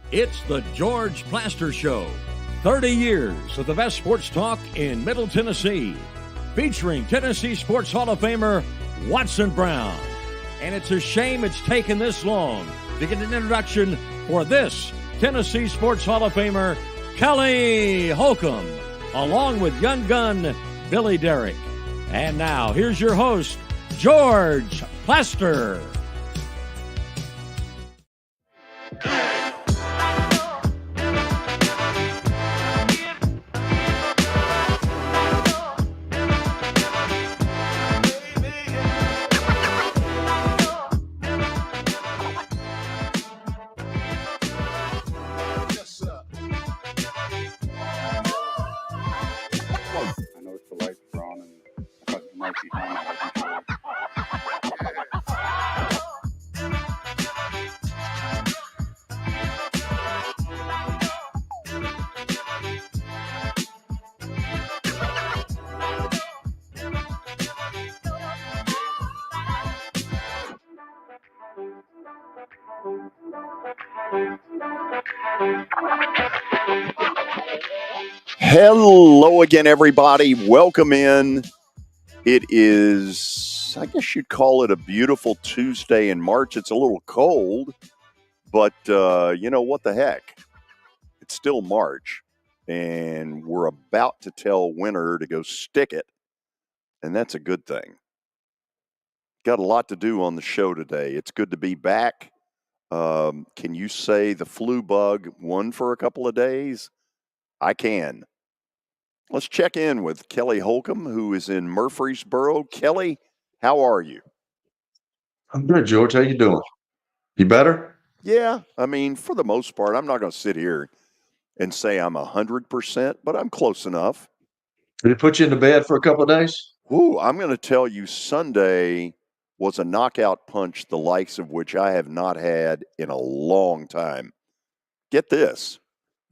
It's the George Plaster Show. 30 years of the best sports talk in Middle Tennessee. Featuring Tennessee Sports Hall of Famer Watson Brown. And it's a shame it's taken this long to get an introduction for this Tennessee Sports Hall of Famer, Kelly Holcomb, along with young gun Billy Derrick. And now, here's your host, George Plaster. Hello again, everybody. Welcome in. It is, I guess you'd call it a beautiful Tuesday in March. It's a little cold, but you know what the heck? It's still March, and we're about to tell winter to go stick it, and that's a good thing. Got a lot to do on the show today. It's good to be back. Can you say the flu bug won for a couple of days? I can. Let's check in with Kelly Holcomb, who is in Murfreesboro. Kelly, how are you? I'm good, George. How you doing? You better? Yeah, I mean, for the most part, I'm not going to sit here and say I'm 100%, but I'm close enough. Did it put you into bed for a couple of days? Ooh, I'm going to tell you, Sunday was a knockout punch, the likes of which I have not had in a long time. Get this.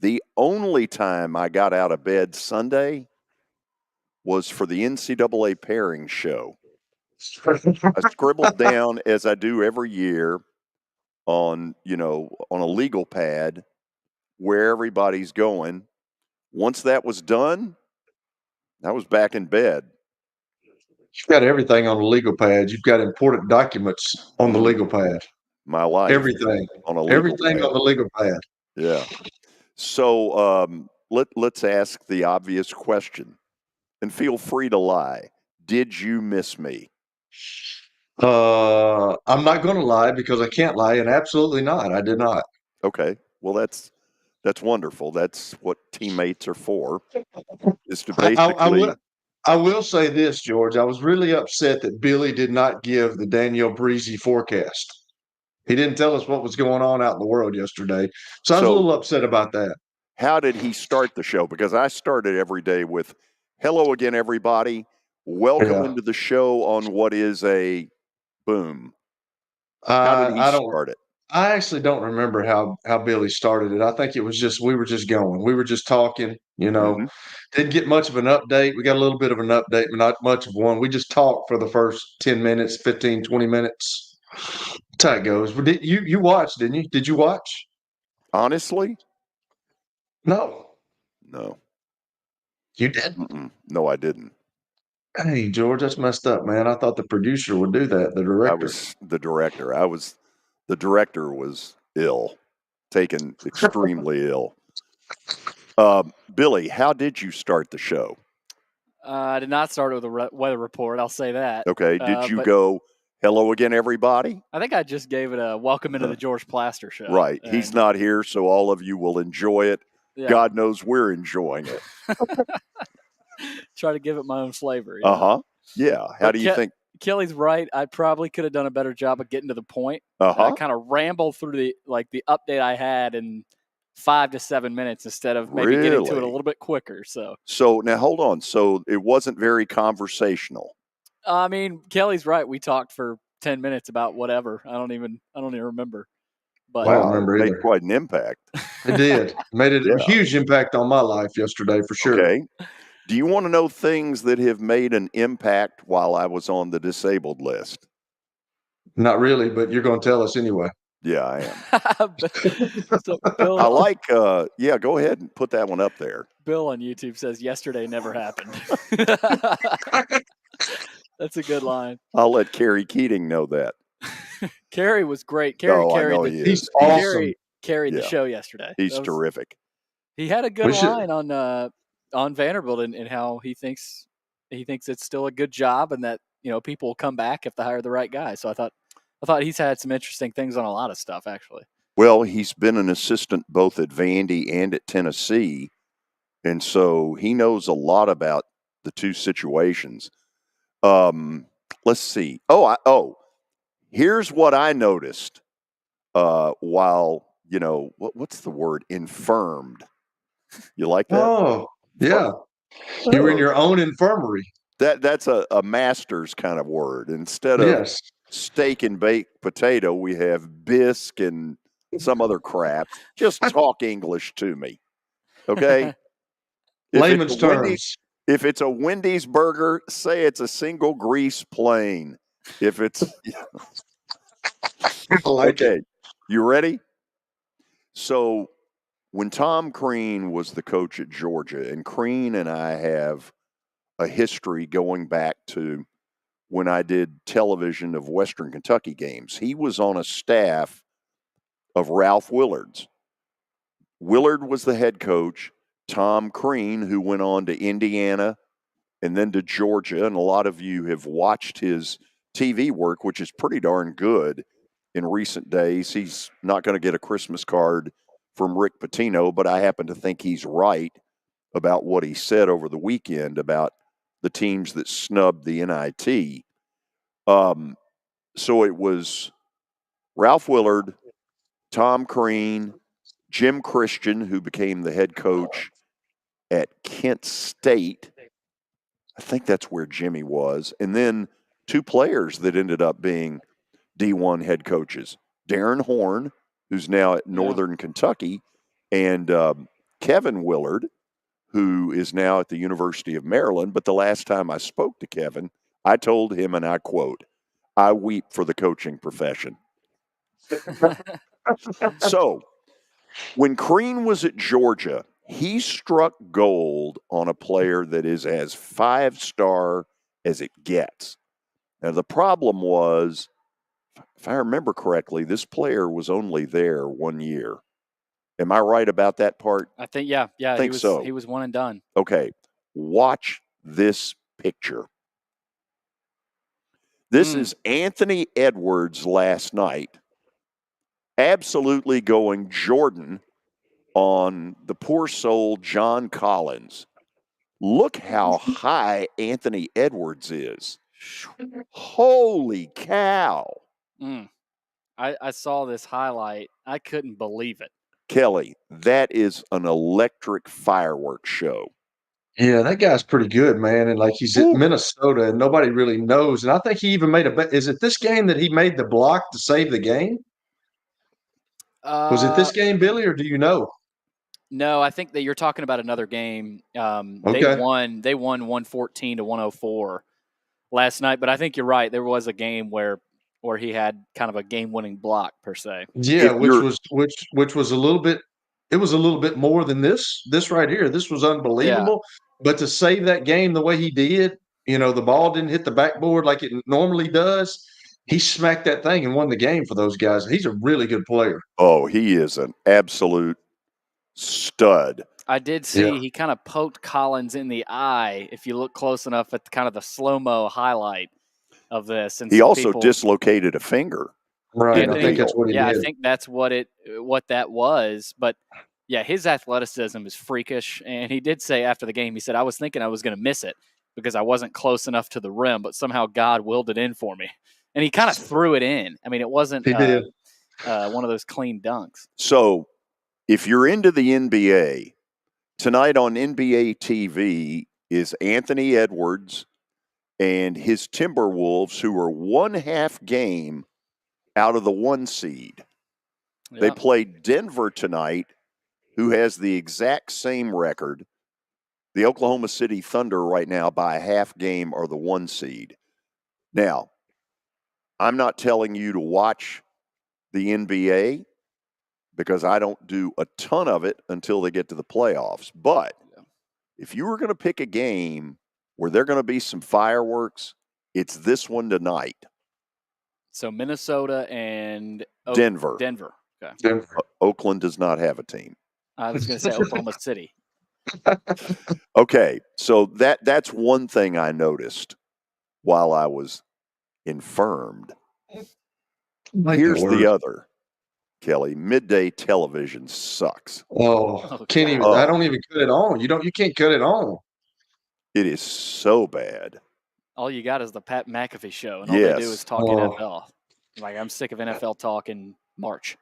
The only time I got out of bed Sunday was for the NCAA pairing show. I scribbled down, as I do every year, on a legal pad where everybody's going. Once that was done, I was back in bed. You've got everything on the legal pad. You've got important documents on the legal pad. My life. Everything. On a legal everything pad. on the legal pad. Yeah. So let's ask the obvious question, and feel free to lie. Did you miss me? I'm not going to lie because I can't lie, and absolutely not. I did not. Okay. Well, that's wonderful. That's what teammates are for. Is to basically. I will say this, George. I was really upset that Billy did not give the Danielle Breezy forecast. He didn't tell us what was going on out in the world yesterday. So I was a little upset about that. How did he start the show? Because I started every day with, hello again, everybody. Welcome into the show on what is a boom. How did he start it? I actually don't remember how Billy started it. I think it was just, we were just going. We were just talking, Didn't get much of an update. We got a little bit of an update, but not much of one. We just talked for the first 10 minutes, 15, 20 minutes. That's how it goes. You watched, didn't you? Did you watch? Honestly? No. You did? No, I didn't. Hey, George, that's messed up, man. I thought the producer would do that, the director. I was the director. The director was ill, taken extremely ill. Billy, how did you start the show? I did not start with a weather report. I'll say that. Okay. Did you go, hello again, everybody? I think I just gave it a welcome into the George Plaster Show. Right. He's not here, so all of you will enjoy it. Yeah. God knows we're enjoying it. Try to give it my own flavor. Yeah. How do you think? Kelly's right. I probably could have done a better job of getting to the point. I kind of rambled through the update I had in 5 to 7 minutes instead of maybe getting to it a little bit quicker. So now hold on. So it wasn't very conversational. I mean, Kelly's right. We talked for 10 minutes about whatever. I don't even remember. But I don't remember either. Made quite an impact. It did. Made a huge impact on my life yesterday for sure. Okay. Do you want to know things that have made an impact while I was on the disabled list? Not really, but you're going to tell us anyway. Yeah, I am. So Bill, I like, yeah, go ahead and put that one up there. Bill on YouTube says, yesterday never happened. That's a good line. I'll let Kerry Keating know that. Kerry was great. Kerry I carried know the, he is. He's awesome. Kerry carried the Yeah. show yesterday. He's terrific. He had a good line on Vanderbilt and how he thinks it's still a good job and that, people will come back if they hire the right guy. So I thought he's had some interesting things on a lot of stuff, actually. Well, he's been an assistant both at Vandy and at Tennessee, and so he knows a lot about the two situations. Let's see. Here's what I noticed while, what's the word? Infirmed. You like that? Oh, yeah. You were in your own infirmary. That's a master's kind of word. Instead of steak and baked potato, we have bisque and some other crap. Just talk English to me, okay? Layman's terms. If it's a Wendy's burger, say it's a single grease plain. If it's okay, you ready? So when Tom Crean was the coach at Georgia, and Crean and I have a history going back to when I did television of Western Kentucky games. He was on a staff of Ralph Willard's. Willard was the head coach. Tom Crean, who went on to Indiana and then to Georgia, and a lot of you have watched his TV work, which is pretty darn good in recent days. He's not going to get a Christmas card from Rick Pitino, but I happen to think he's right about what he said over the weekend about the teams that snubbed the NIT. So it was Ralph Willard, Tom Crean, Jim Christian, who became the head coach at Kent State. I think that's where Jimmy was. And then two players that ended up being D1 head coaches. Darren Horn, who's now at Northern Kentucky, and Kevin Willard, who is now at the University of Maryland. But the last time I spoke to Kevin, I told him, and I quote, "I weep for the coaching profession." So when Crean was at Georgia, he struck gold on a player that is as 5-star as it gets. Now, the problem was, if I remember correctly, this player was only there 1 year. Am I right about that part? I think, yeah. I think so. He was one and done. Okay. Watch this picture. This is Anthony Edwards last night, absolutely going Jordan on the poor soul John Collins. Look how high Anthony Edwards is. Holy cow. I saw this highlight. I couldn't believe it. Kelly, that is an electric fireworks show. Yeah, that guy's pretty good, man. And he's at Minnesota and nobody really knows. And I think he even made is it this game that he made the block to save the game? Was it this game, Billy, or do you know? No, I think that you're talking about another game. They won 114 to 104 last night, but I think you're right. There was a game where he had kind of a game-winning block per se. Yeah, which was a little bit. It was a little bit more than this right here. This was unbelievable. Yeah. But to save that game the way he did, the ball didn't hit the backboard like it normally does. He smacked that thing and won the game for those guys. He's a really good player. Oh, he is an absolute stud. I did see he kind of poked Collins in the eye if you look close enough at kind of the slow-mo highlight of this. And he also dislocated a finger. Right. I think that's what he did. I think that's what that was. But, yeah, his athleticism is freakish. And he did say after the game, he said, I was thinking I was going to miss it because I wasn't close enough to the rim, but somehow God willed it in for me. And he kind of threw it in. I mean, it wasn't one of those clean dunks. So if you're into the NBA, tonight on NBA TV is Anthony Edwards and his Timberwolves, who are 1/2 game out of the 1 seed. Yep. They played Denver tonight, who has the exact same record. The Oklahoma City Thunder right now by a 1/2 game are the 1 seed. Now, I'm not telling you to watch the NBA because I don't do a ton of it until they get to the playoffs. But if you were going to pick a game where there are going to be some fireworks, it's this one tonight. So Minnesota and Denver. Okay. Denver. Oakland does not have a team. I was going to say Oklahoma City. Okay, so that's one thing I noticed while I was infirmed. Here's the other, Kelly. Midday television sucks. Can't even. I don't even cut it on. You can't cut it on. It is so bad. All you got is the Pat McAfee show, and all they do is talk Oh. NFL. Like, I'm sick of NFL talk in March.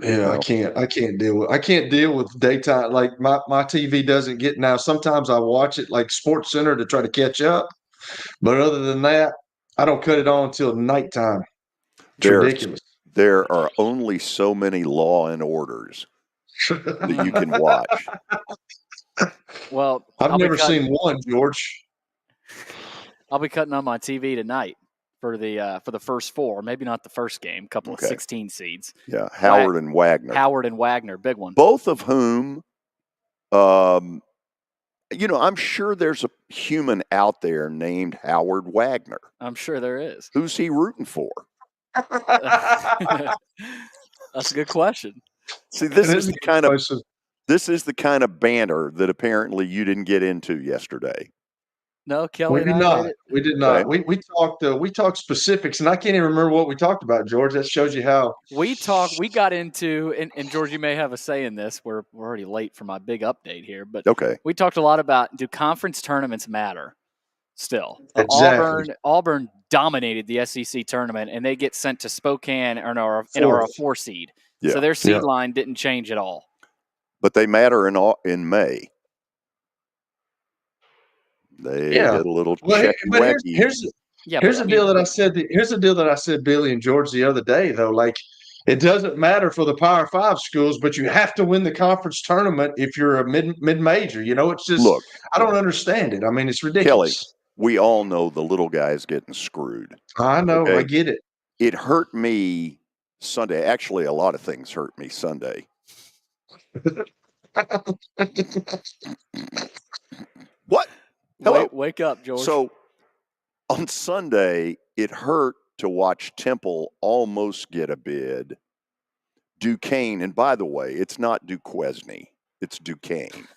Yeah, Well, I can't deal with daytime. Like my TV doesn't get now. Sometimes I watch it like Sports Center to try to catch up, but other than that, I don't cut it on until nighttime. It's ridiculous. There are only so many Law and Orders that you can watch. Well, I've never seen one, George. I'll be cutting on my TV tonight for the first four, maybe not the first game, couple of 16 seeds. Yeah, Howard and Wagner. Howard and Wagner, big one. Both of whom, I'm sure there's a human out there named Howard Wagner. I'm sure there is. Who's he rooting for? That's a good question. See, this is the kind of banter that apparently you didn't get into yesterday. No, Kelly. We did not. We talked specifics, and I can't even remember what we talked about, George. That shows you how we got into. And George, you may have a say in this. We're already late for my big update here, but we talked a lot about, do conference tournaments matter? Still, exactly. Auburn dominated the SEC tournament, and they get sent to Spokane and are a 4 seed. Yeah. So their seed line didn't change at all. But they matter in May. They get a little check. Here's the deal that I said. Here's the deal that I said, Billy and George, the other day, though. Like, it doesn't matter for the Power 5 schools, but you have to win the conference tournament if you're a mid-major. It's just, look, I don't understand it. I mean, it's ridiculous. Kelly, we all know the little guy's getting screwed. I know. Okay? I get it. It hurt me Sunday. Actually, a lot of things hurt me Sunday. What? Hello? Wake up, George. So on Sunday, it hurt to watch Temple almost get a bid. Duquesne, and by the way, it's not Duquesne, it's Duquesne.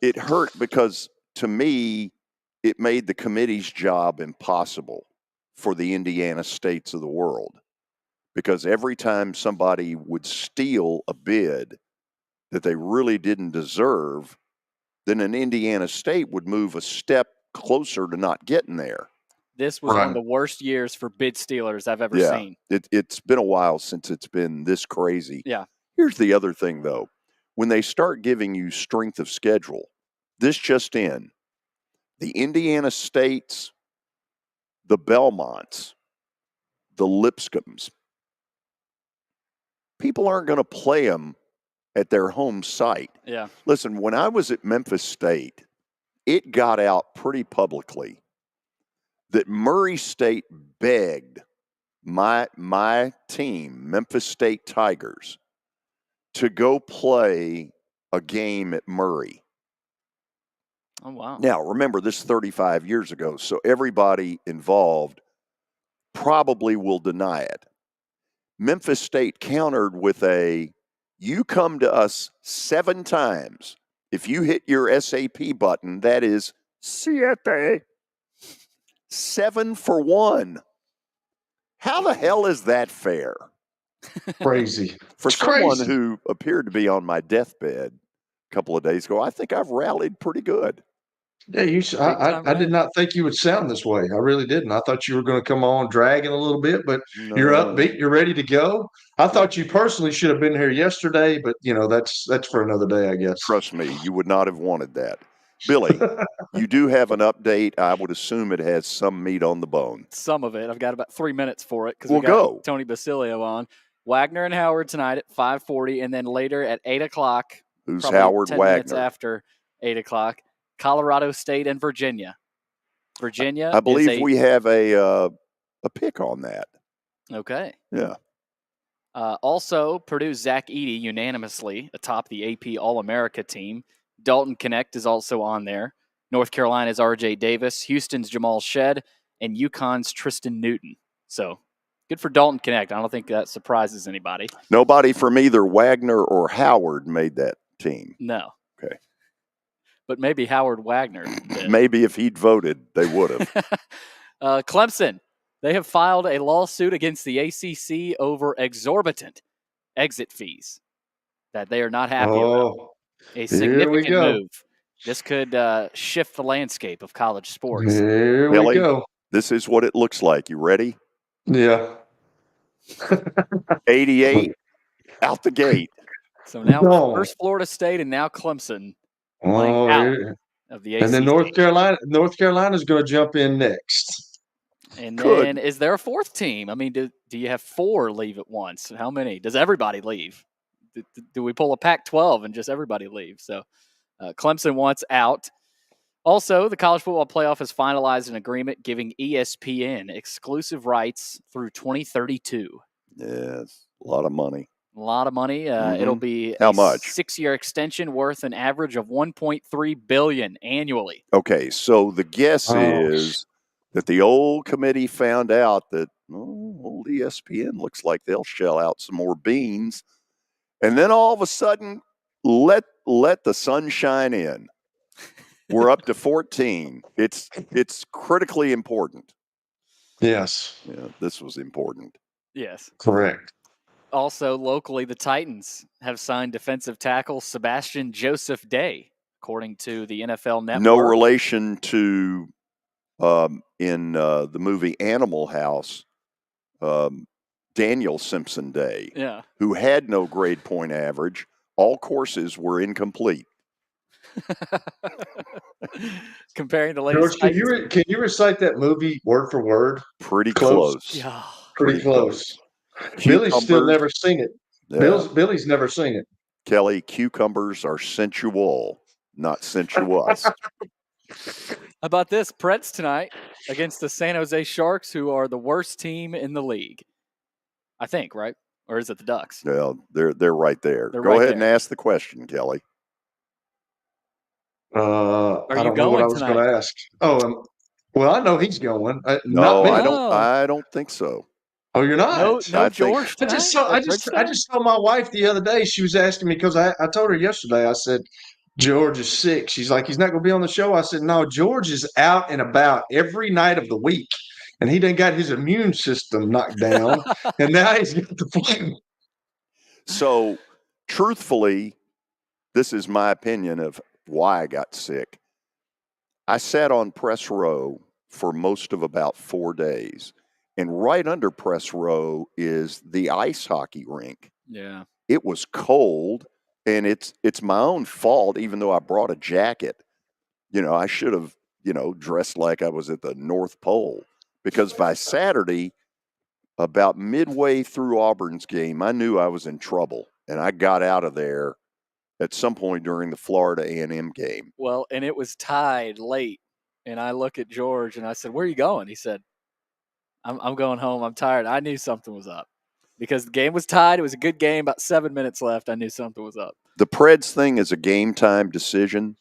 It hurt because, to me, it made the committee's job impossible for the Indiana States of the world. Because every time somebody would steal a bid that they really didn't deserve, then an Indiana State would move a step closer to not getting there. This was one of the worst years for bid stealers I've ever seen. It's been a while since it's been this crazy. Yeah. Here's the other thing, though. When they start giving you strength of schedule, this just in, the Indiana States, the Belmonts, the Lipscombs, people aren't going to play them at their home site. Yeah. Listen, when I was at Memphis State, it got out pretty publicly that Murray State begged my team, Memphis State Tigers, to go play a game at Murray. Oh, wow. Now, remember, this is 35 years ago, so everybody involved probably will deny it. Memphis State countered with you come to us 7 times. If you hit your SAP button, that is siete. 7 for 1. How the hell is that fair? Crazy. For someone who appeared to be on my deathbed a couple of days ago, I think I've rallied pretty good. Yeah, I did not think you would sound this way. I really didn't. I thought you were going to come on dragging a little bit, but you're upbeat. You're ready to go. I thought you personally should have been here yesterday, but that's for another day, I guess. Trust me, you would not have wanted that. Billy, you do have an update. I would assume it has some meat on the bone. Some of it. I've got about 3 minutes for it because we'll we got Tony Basilio on. Wagner and Howard tonight at 5:40, and then later at 8 o'clock. Who's Howard 10 Wagner? Minutes after 8 o'clock. Colorado State and Virginia. I believe we have a pick on that. Okay. Yeah. Also, Purdue's Zach Edey unanimously atop the AP All-America team. Dalton Connect is also on there. North Carolina's R.J. Davis, Houston's Jamal Shedd, and UConn's Tristan Newton. So, good for Dalton Connect. I don't think that surprises anybody. Nobody from either Wagner or Howard made that team. No. Okay. But maybe Howard Wagner did. Maybe if he'd voted, they would have. Clemson, they have filed a lawsuit against the ACC over exorbitant exit fees that they are not happy about. A significant move. This could shift the landscape of college sports. Here Kelly, we go. This is what it looks like. You ready? Yeah. 88 out the gate. So now first Florida State and now Clemson playing out of the ACC. And then North Carolina's going to jump in next. And then is there a fourth team? I mean, do you have 4 leave at once? How many? Does everybody leave? Do we pull a Pac-12 and just everybody leave? So Clemson wants out. Also, the College Football Playoff has finalized an agreement giving ESPN exclusive rights through 2032. Yes, a lot of money. A lot of money. It'll be How much? 6-year extension worth an average of $1.3 billion annually. Okay, so the guess is that the old committee found out that old ESPN looks like they'll shell out some more beans, and then all of a sudden, let the sunshine in. We're up to 14. It's critically important. Yes. Yeah, this was important. Yes. Correct. Also, locally, the Titans have signed defensive tackle Sebastian Joseph Day, according to the NFL Network. No relation to in the movie Animal House, Daniel Simpson Day, who had no grade point average. All courses were incomplete. Comparing the latest. George, can you recite that movie word for word? Pretty close. Yeah. Pretty close. Billy's still never seen it. Yeah. Billy's never seen it. Kelly, cucumbers are sensual, not sensuous. How about this? Preds tonight against the San Jose Sharks, who are the worst team in the league. I think, right? Or is it the Ducks? Well, they're right there. They're Go right ahead there. and ask the question, Kelly. I don't know what I was going to ask. Well, I know he's going. No, I don't think so. Oh, you're not? No, George. I just saw my wife the other day. She was asking me because I told her yesterday. I said George is sick. She's like, he's not going to be on the show. I said, no, George is out and about every night of the week, and he done got his immune system knocked down, and now he's got the flu. So, truthfully, this is my opinion of why I got sick. I sat on press row for most of about 4 days. And right under press row is the ice hockey rink. Yeah. It was cold, and it's my own fault, even though I brought a jacket. I should have, dressed like I was at the North Pole. Because by Saturday, about midway through Auburn's game, I knew I was in trouble. And I got out of there at some point during the Florida A&M game. Well, and it was tied late. And I look at George, and I said, where are you going? He said, I'm going home. I'm tired. I knew something was up because the game was tied. It was a good game. About 7 minutes left. I knew something was up. The Preds thing is a game time decision,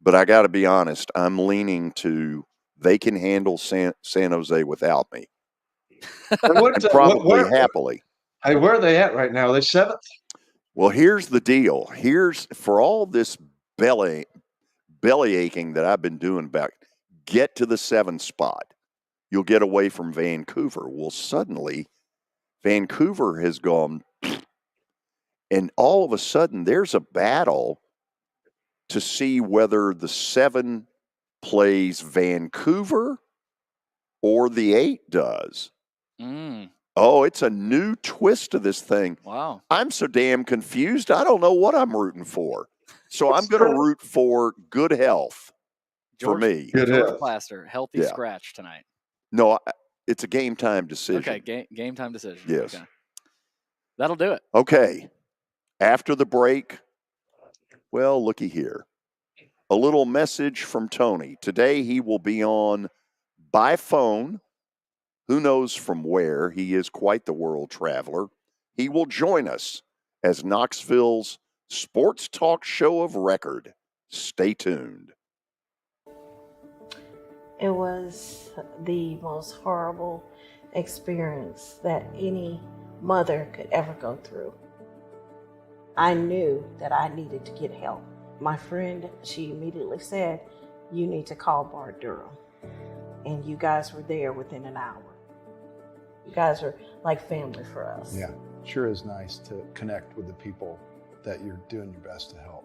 but I got to be honest. I'm leaning to they can handle San Jose without me. Probably happily. Hey, where are they at right now? Are they 7th? Well, here's the deal. Here's for all this belly aching that I've been doing about get to the 7th spot. You'll get away from Vancouver. Well, suddenly, Vancouver has gone, and all of a sudden, there's a battle to see whether the 7 plays Vancouver or the 8 does. Oh, it's a new twist to this thing. Wow. I'm so damn confused. I don't know what I'm rooting for. So I'm going to root for good health for me. George Plaster, healthy scratch tonight. No, it's a game time decision. Okay, game time decision. Yes. Okay. That'll do it. Okay. After the break, well, looky here. A little message from Tony. Today he will be on by phone. Who knows from where? He is quite the world traveler. he will join us as Knoxville's sports talk show of record. Stay tuned. It was the most horrible experience that any mother could ever go through. I knew that I needed to get help. My friend, she immediately said, "You need to call Bart Durham." And you guys were there within an hour. You guys are like family for us. Yeah, sure is nice to connect with the people that you're doing your best to help.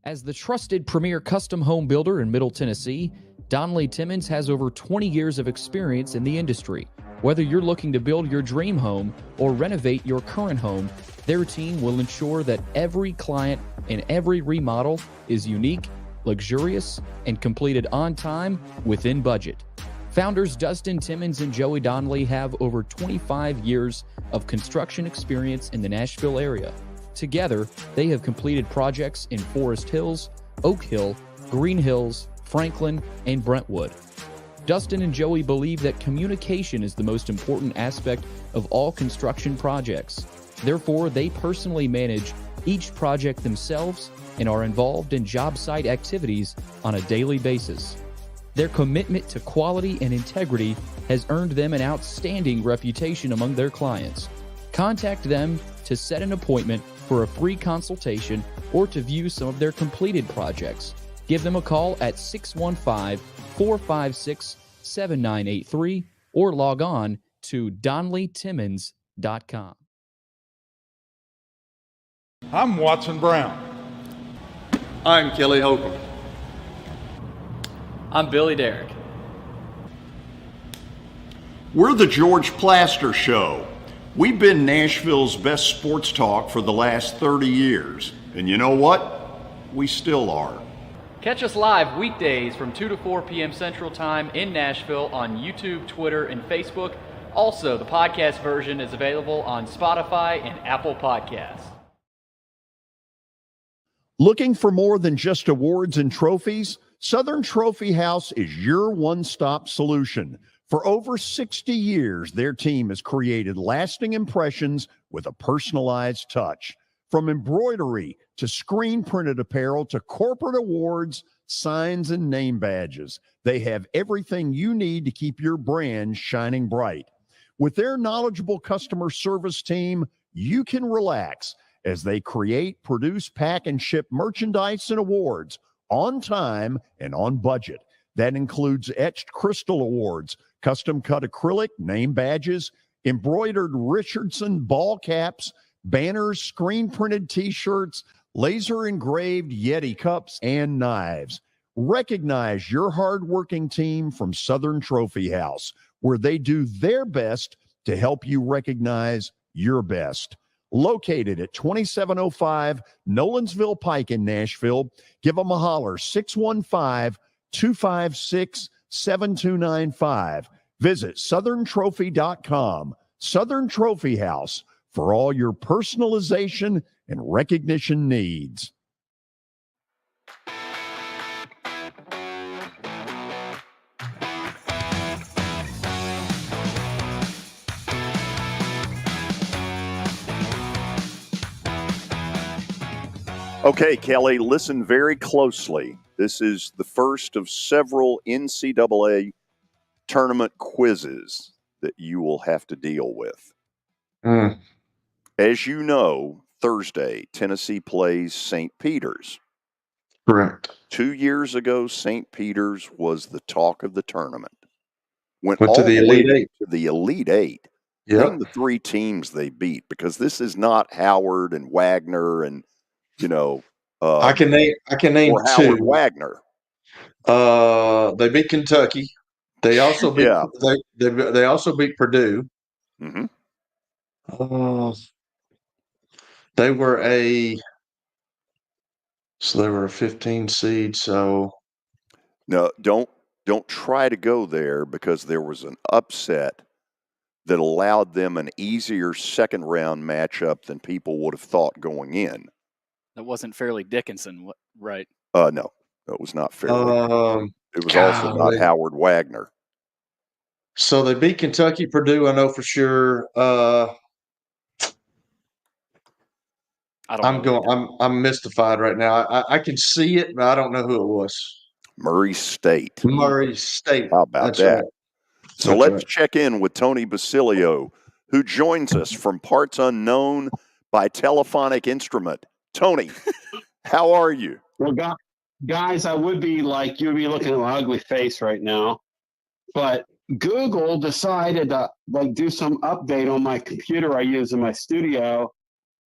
As the trusted premier custom home builder in Middle Tennessee, Donnelly Timmons has over 20 years of experience in the industry. Whether you're looking to build your dream home or renovate your current home, their team will ensure that every client and every remodel is unique, luxurious, and completed on time within budget. Founders Dustin Timmons and Joey Donnelly have over 25 years of construction experience in the Nashville area. Together, they have completed projects in Forest Hills, Oak Hill, Green Hills, Franklin, and Brentwood. Dustin and Joey believe that communication is the most important aspect of all construction projects. Therefore, they personally manage each project themselves and are involved in job site activities on a daily basis. Their commitment to quality and integrity has earned them an outstanding reputation among their clients. Contact them to set an appointment for a free consultation or to view some of their completed projects. Give them a call at 615-456-7983 or log on to DonnellyTimmons.com. I'm Watson Brown. I'm Kelly Holcomb. I'm Billy Derrick. We're the George Plaster Show. We've been Nashville's best sports talk for the last 30 years. And you know what? We still are. Catch us live weekdays from 2 to 4 p.m. Central Time in Nashville on YouTube, Twitter, and Facebook. Also, the podcast version is available on Spotify and Apple Podcasts. Looking for more than just awards and trophies? Southern Trophy House is your one-stop solution. For over 60 years, their team has created lasting impressions with a personalized touch. From embroidery to screen-printed apparel to corporate awards, signs, and name badges, they have everything you need to keep your brand shining bright. With their knowledgeable customer service team, you can relax as they create, produce, pack, and ship merchandise and awards on time and on budget. That includes etched crystal awards, custom-cut acrylic, name badges, embroidered Richardson ball caps, banners, screen-printed T-shirts, laser-engraved Yeti cups, and knives. Recognize your hard-working team from Southern Trophy House, where they do their best to help you recognize your best. Located at 2705 Nolensville Pike in Nashville, give them a holler, 615-256-7295. Visit southerntrophy.com. Southern Trophy House, for all your personalization and recognition needs. Okay, Kelly, listen very closely. This is the first of several NCAA tournament quizzes that you will have to deal with. As you know, Thursday, Tennessee plays St. Peter's. Correct. 2 years ago, St. Peter's was the talk of the tournament. Went to the Elite Eight. To the Elite Eight. Yep. Name the three teams they beat, because this is not Howard and Wagner and, I can name or two. Howard Wagner. They beat Kentucky. They also beat they also beat Purdue. Mm-hmm. They were a 15 seed. So no, don't try to go there, because there was an upset that allowed them an easier second round matchup than people would have thought going in. That wasn't Fairleigh Dickinson, right? No, it was not Fairleigh. It was also not Howard Wagner. So they beat Kentucky, Purdue. I know for sure. I'm mystified right now. I can see it, but I don't know who it was. Murray State. Murray State. How about That's that? right. So That's let's right. check in with Tony Basilio, who joins us from parts unknown by telephonic instrument. Tony, how are you? Well, guys, I would be like, you'd be looking at my ugly face right now, but Google decided to do some update on my computer I use in my studio.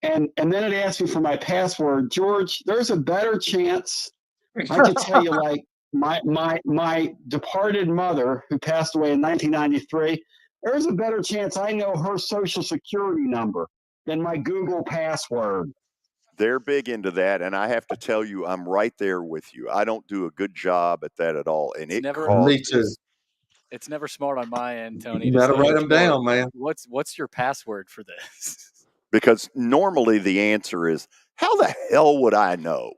And then it asked me for my password. George, there's a better chance I could tell you, like, my departed mother who passed away in 1993, there's a better chance I know her social security number than my Google password. They're big into that, and I have to tell you, I'm right there with you. I don't do a good job at that at all, and Me too. It's never smart on my end, Tony. You got to write them down, man. What's your password for this? Because normally the answer is, how the hell would I know?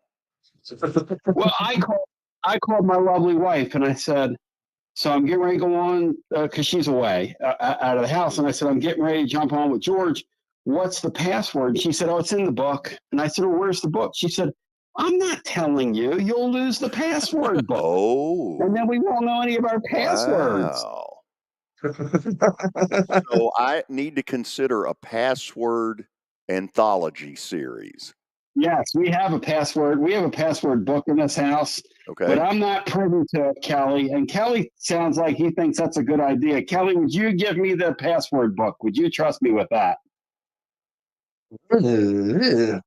Well, I called my lovely wife and I said, so I'm getting ready to go on because she's away out of the house. And I said, I'm getting ready to jump on with George. What's the password? And she said, oh, it's in the book. And I said, well, where's the book? She said, I'm not telling you. You'll lose the password book. Oh. And then we won't know any of our passwords. Wow. So I need to consider a password anthology series. Yes, we have a password. We have a password book in this house. Okay. But I'm not privy to it, Kelly. And Kelly sounds like he thinks that's a good idea. Kelly, would you give me the password book? Would you trust me with that?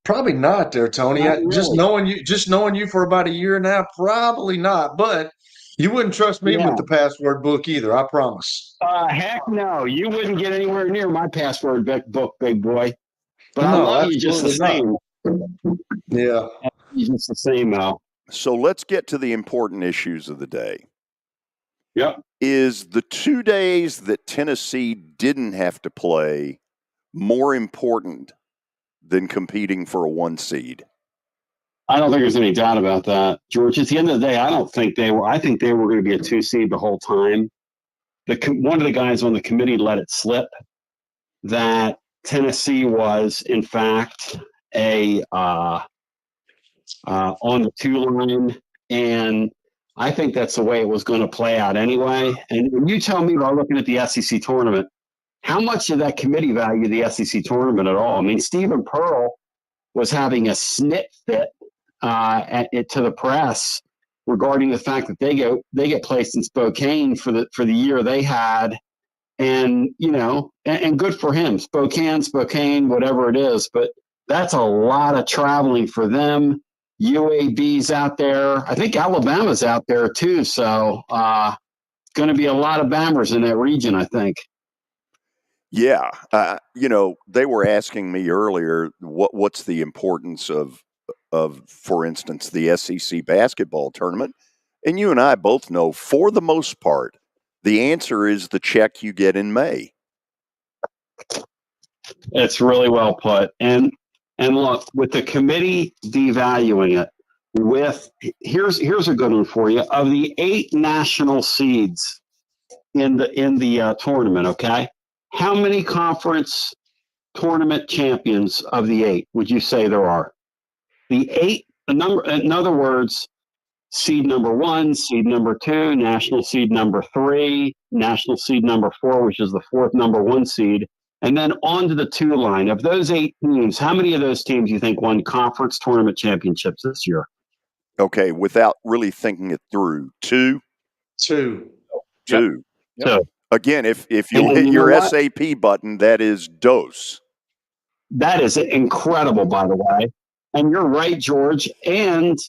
Probably not there, Tony. Not really. Just knowing you for about a year now, probably not. But you wouldn't trust me with the password book either, I promise. Heck no. You wouldn't get anywhere near my password book, big boy. But No, I love you just the same. Yeah. You're just the same, though. So let's get to the important issues of the day. Yep. Is the 2 days that Tennessee didn't have to play more important than competing for a 1 seed? I don't think there's any doubt about that, George. At the end of the day, I don't think they were. I think they were going to be a 2 seed the whole time. One of the guys on the committee let it slip that Tennessee was, in fact, on the 2 line, and I think that's the way it was going to play out anyway. And when you tell me about looking at the SEC tournament, how much did that committee value the SEC tournament at all? I mean, Stephen Pearl was having a snit fit to the press regarding the fact that they get placed in Spokane for the year they had, and and good for him. Spokane, whatever it is, but that's a lot of traveling for them. UAB's out there. I think Alabama's out there too. So going to be a lot of Bammers in that region, I think. Yeah. They were asking me earlier, what's the importance of, for instance, the SEC basketball tournament? And you and I both know, for the most part, the answer is the check you get in May. It's really well put. And look, with the committee devaluing it, here's a good one for you. Of the 8 national seeds in the tournament, okay, how many conference tournament champions of the 8 would you say there are? The 8, the number. In other words, seed number 1, seed number 2, national seed number 3, national seed number 4, which is the 4th number 1 seed. And then on to the 2 line. Of those 8 teams, how many of those teams do you think won conference tournament championships this year? Okay, without really thinking it through, 2? 2. Yep. So, again, if you'll hit your SAP button, that is dose. That is incredible, by the way. And you're right, George. And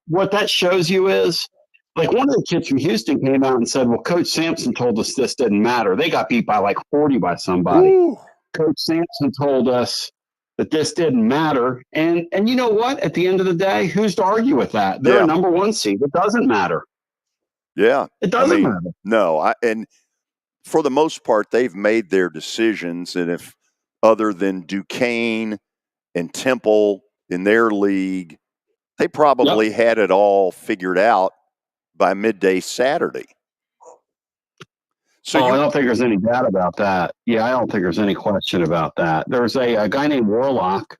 what that shows you is, like, one of the kids from Houston came out and said, well, Coach Sampson told us this didn't matter. They got beat by like 40 by somebody. Ooh. Coach Sampson told us that this didn't matter. And you know what? At the end of the day, who's to argue with that? They're a number 1 seed. It doesn't matter. Yeah. It doesn't matter. No. And for the most part, they've made their decisions. And if other than Duquesne and Temple in their league, they probably had it all figured out by midday Saturday. So I don't think there's any doubt about that. Yeah, I don't think there's any question about that. There's a guy named Warlock,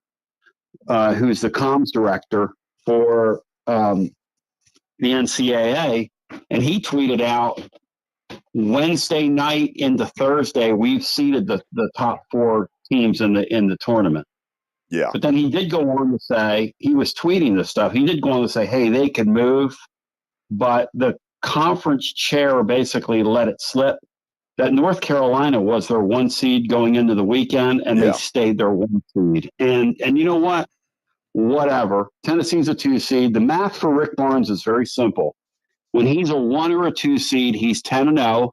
who's the comms director for the NCAA, and he tweeted out Wednesday night into Thursday, we've seeded the top 4 teams in the tournament. Yeah. But then he did go on to say, he was tweeting this stuff. He did go on to say, hey, they can move, but the conference chair basically let it slip that North Carolina was their 1 seed going into the weekend, and they stayed their 1 seed. And you know what? Whatever. Tennessee's a 2 seed. The math for Rick Barnes is very simple. When he's a 1 or a 2 seed, he's 10-0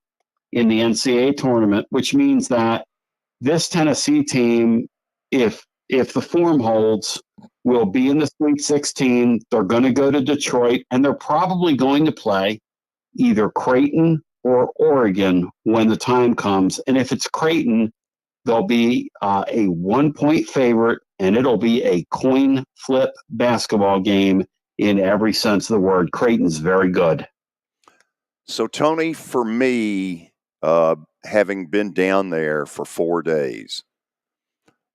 in the NCAA tournament, which means that this Tennessee team, if the form holds, will be in the Sweet 16. They're going to go to Detroit, and they're probably going to play either Creighton or Oregon when the time comes. And if it's Creighton, they'll be a 1-point favorite, and it'll be a coin flip basketball game in every sense of the word. Creighton's very good. So, Tony, for me, having been down there for 4 days,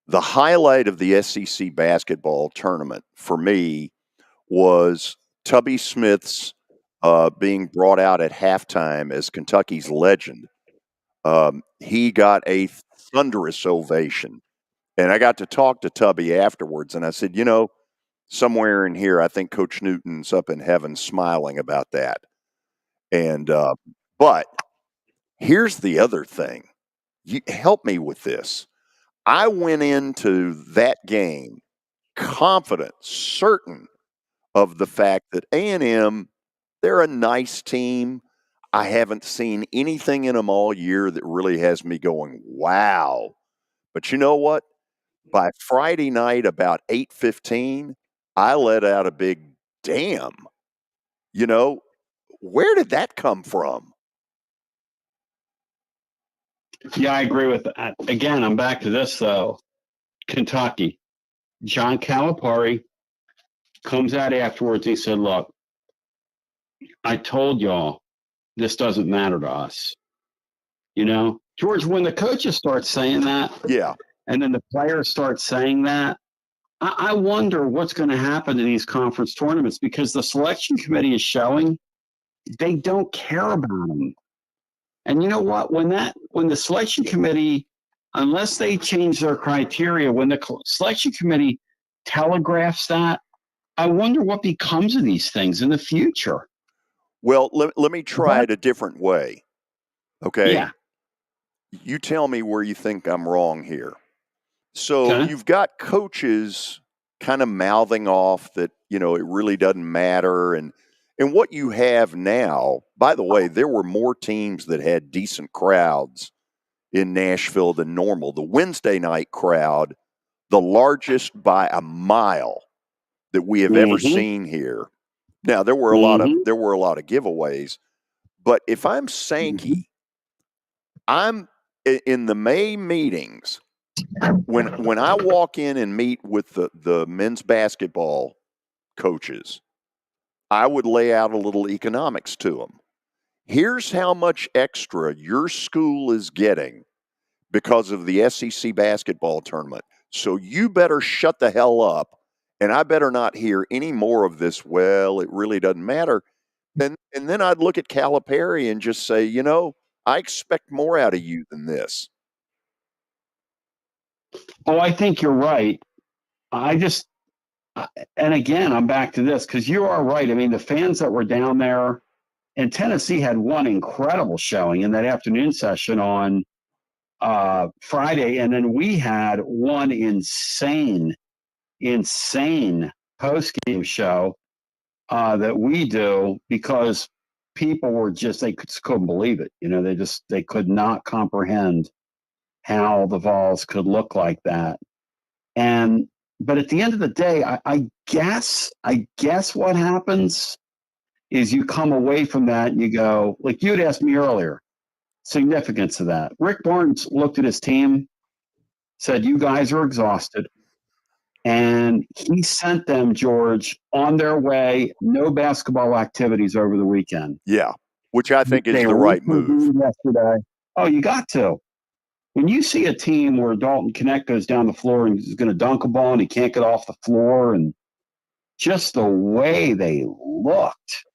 the highlight of the SEC basketball tournament for me was Tubby Smith's being brought out at halftime as Kentucky's legend. He got a thunderous ovation. And I got to talk to Tubby afterwards, and I said, you know, somewhere in here, I think Coach Newton's up in heaven smiling about that. And but here's the other thing. You help me with this. I went into that game confident, certain of the fact that A&M, they're a nice team. I haven't seen anything in them all year that really has me going, wow. But you know what? By Friday night, about 8:15, I let out a big damn. You know, where did that come from? Yeah, I agree with that. Again, I'm back to this, though. Kentucky. John Calipari comes out afterwards. He said, look, I told y'all this doesn't matter to us. You know, George, when the coaches start saying that, yeah, and then the players start saying that, I wonder what's going to happen to these conference tournaments, because the selection committee is showing they don't care about them. And you know what? When the selection committee, unless they change their criteria, when the selection committee telegraphs that, I wonder what becomes of these things in the future. Well, let me try it a different way. Okay. Yeah. You tell me where you think I'm wrong here. So you've got coaches kind of mouthing off that, you know, it really doesn't matter. And what you have now, by the way, there were more teams that had decent crowds in Nashville than normal. The Wednesday night crowd, the largest by a mile that we have ever seen here. Now, there were a lot of giveaways, but if I'm Sankey, I'm in the May meetings. When I walk in and meet with the men's basketball coaches, I would lay out a little economics to them. Here's how much extra your school is getting because of the SEC basketball tournament. So you better shut the hell up, and I better not hear any more of this, well, it really doesn't matter. And then I'd look at Calipari and just say, you know, I expect more out of you than this. Oh, I think you're right. And again, I'm back to this, because you are right. I mean, the fans that were down there, and Tennessee had one incredible showing in that afternoon session on Friday, and then we had one insane post-game show that we do, because people were they just couldn't believe it. You know, they could not comprehend how the Vols could look like that. But at the end of the day, I guess what happens is you come away from that and you go, like you'd asked me earlier, significance of that. Rick Barnes looked at his team, said, you guys are exhausted. And he sent them, George, on their way, no basketball activities over the weekend. Yeah, which I think is the right move. Yesterday. Oh, you got to. When you see a team where Dalton Knecht goes down the floor and he's going to dunk a ball and he can't get off the floor, and just the way they looked,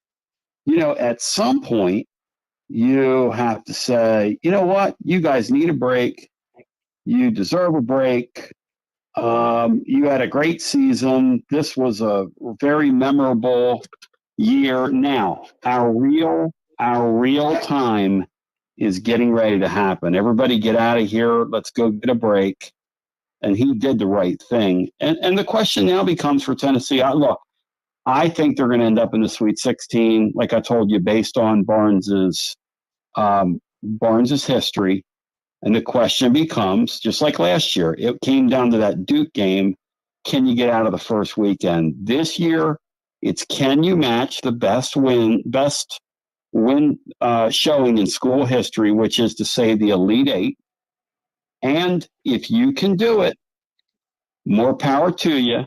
at some point you have to say, you know what? You guys need a break. You deserve a break. You had a great season. This was a very memorable year. Now, our real time is getting ready to happen. Everybody get out of here. Let's go get a break. And he did the right thing. And the question now becomes for Tennessee. I think they're going to end up in the Sweet 16, like I told you, based on Barnes's history. And the question becomes, just like last year, it came down to that Duke game. Can you get out of the first weekend? This year, it's can you match the best win showing in school history, which is to say the Elite Eight. And if you can do it, more power to you.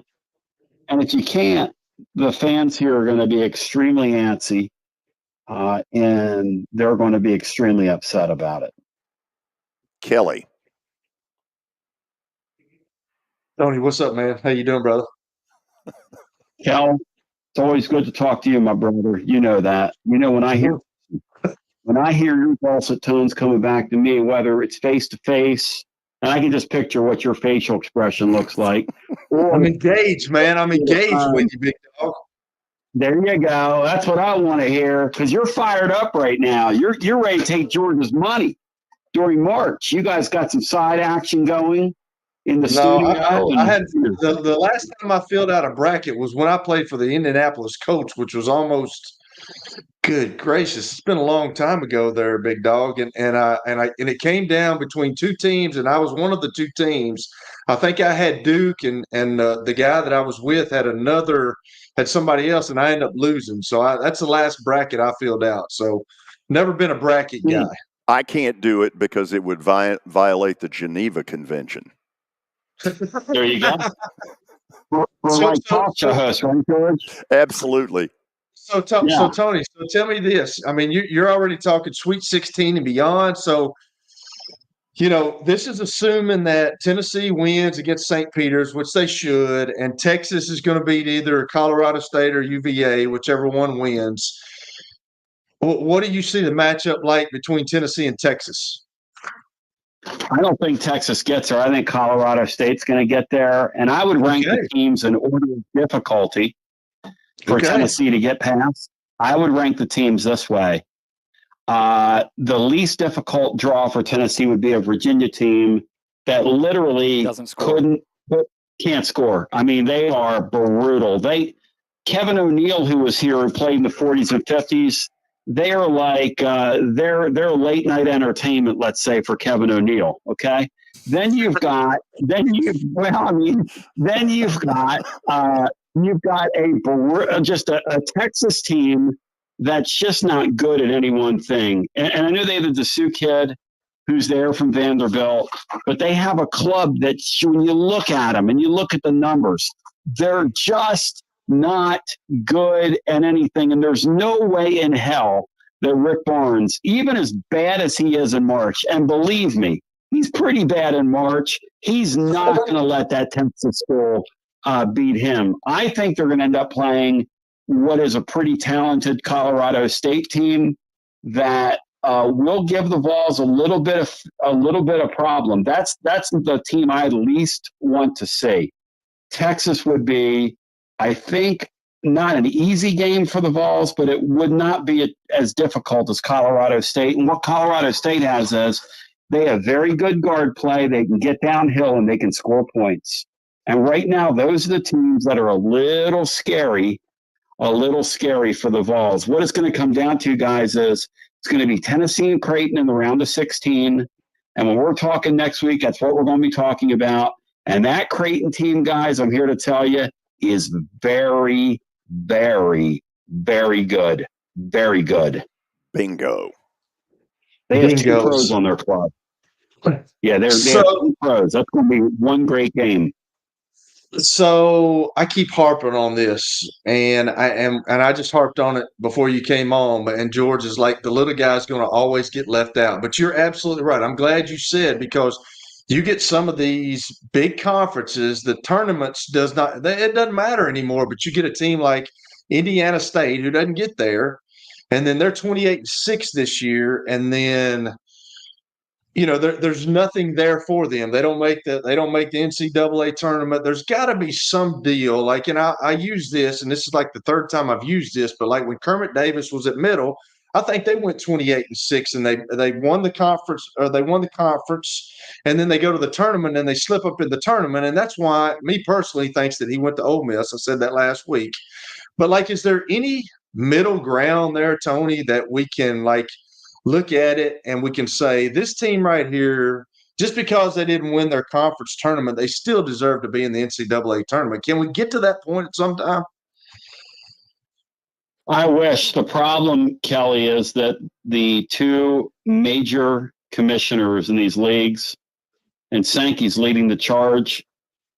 And if you can't, the fans here are going to be extremely antsy, and they're going to be extremely upset about it. Kelly. Tony, what's up, man? How you doing, brother? Kel, it's always good to talk to you, my brother. You know that. When I hear your dulcet tones coming back to me, whether it's face to face, and I can just picture what your facial expression looks like. I'm engaged, man. I'm engaged with you, big dog. There you go. That's what I want to hear, because you're fired up right now. You're ready to take Georgia's money during March. You guys got some side action going in the studio. I had the last time I filled out a bracket was when I played for the Indianapolis Colts, which was almost, good gracious, it's been a long time ago there, big dog. And it came down between two teams, and I was one of the two teams. I think I had Duke, and the guy that I was with had somebody else, and I ended up losing. So that's the last bracket I filled out. So never been a bracket guy. I can't do it because it would violate the Geneva Convention. There you go. Like talk show host, right, George? Absolutely. So Tony, so tell me this. I mean, you're already talking Sweet 16 and beyond. So, this is assuming that Tennessee wins against St. Peter's, which they should, and Texas is going to beat either Colorado State or UVA, whichever one wins. What do you see the matchup like between Tennessee and Texas? I don't think Texas gets there. I think Colorado State's going to get there. And I would rank the teams in order of difficulty for Tennessee to get past. I would rank the teams this way. The least difficult draw for Tennessee would be a Virginia team that literally can't score. I mean, they are brutal. Kevin O'Neill, who was here, who played in the 40s and 50s, they're like they're late night entertainment, let's say, for Kevin O'Neill. Okay, then you've got just a Texas team that's just not good at any one thing. And I know they have the Dessou kid who's there from Vanderbilt, but they have a club that when you look at them and you look at the numbers, they're just not good at anything. And there's no way in hell that Rick Barnes, even as bad as he is in March, and believe me, he's pretty bad in March, he's not going to let that Texas school beat him. I think they're going to end up playing what is a pretty talented Colorado State team that will give the Vols a little bit of problem. That's the team I least want to see. Texas would be, I think, not an easy game for the Vols, but it would not be as difficult as Colorado State. And what Colorado State has is they have very good guard play. They can get downhill and they can score points. And right now, those are the teams that are a little scary for the Vols. What it's going to come down to, guys, is it's going to be Tennessee and Creighton in the round of 16. And when we're talking next week, that's what we're going to be talking about. And that Creighton team, guys, I'm here to tell you, is very, very, very good. Very good. Bingo. They have 2 pros on their club. Yeah, they have 2 pros. That's going to be one great game. So I keep harping on this, and I just harped on it before you came on. But and George is like the little guy's going to always get left out. But you're absolutely right. I'm glad you said, because you get some of these big conferences, the tournaments it doesn't matter anymore. But you get a team like Indiana State who doesn't get there, and then they're 28-6 this year, and then there's nothing there for them. They don't make the NCAA tournament. There's got to be some deal. Like, and I use this, and this is like the third time I've used this, but like when Kermit Davis was at Middle, I think they went 28-6, and they won the conference, and then they go to the tournament and they slip up in the tournament, and that's why me personally thinks that he went to Ole Miss. I said that last week, but like, is there any middle ground there, Tony, that we can like look at it and we can say this team right here, just because they didn't win their conference tournament, they still deserve to be in the NCAA tournament? Can we get to that point at some time? I wish. The problem, Kelly, is that the two major commissioners in these leagues, and Sankey's leading the charge,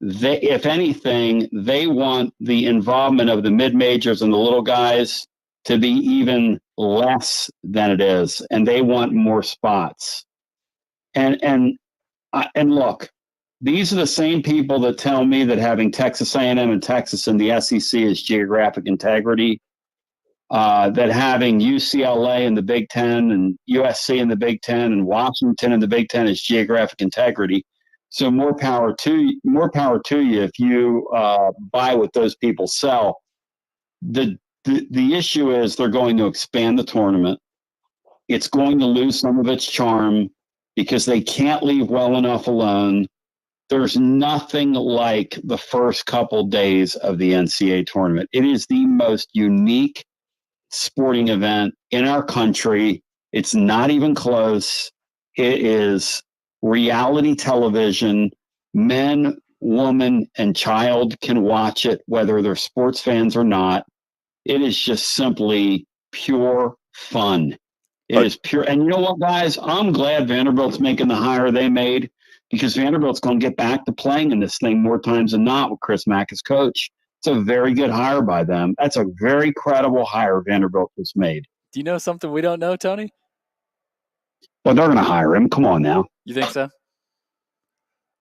if anything, they want the involvement of the mid-majors and the little guys to be even less than it is, and they want more spots. And look, these are the same people that tell me that having Texas A&M and Texas in the SEC is geographic integrity, that having UCLA in the Big Ten and USC in the Big Ten and Washington in the Big Ten is geographic integrity. So more power to you if you buy what those people sell. The issue is they're going to expand the tournament. It's going to lose some of its charm because they can't leave well enough alone. There's nothing like the first couple days of the NCAA tournament. It is the most unique sporting event in our country. It's not even close. It is reality television. Men, woman, and child can watch it, whether they're sports fans or not. It is just simply pure fun. It is pure. And you know what, guys? I'm glad Vanderbilt's making the hire they made, because Vanderbilt's going to get back to playing in this thing more times than not with Chris Mack as coach. It's a very good hire by them. That's a very credible hire Vanderbilt has made. Do you know something we don't know, Tony? Well, they're going to hire him. Come on now. You think so?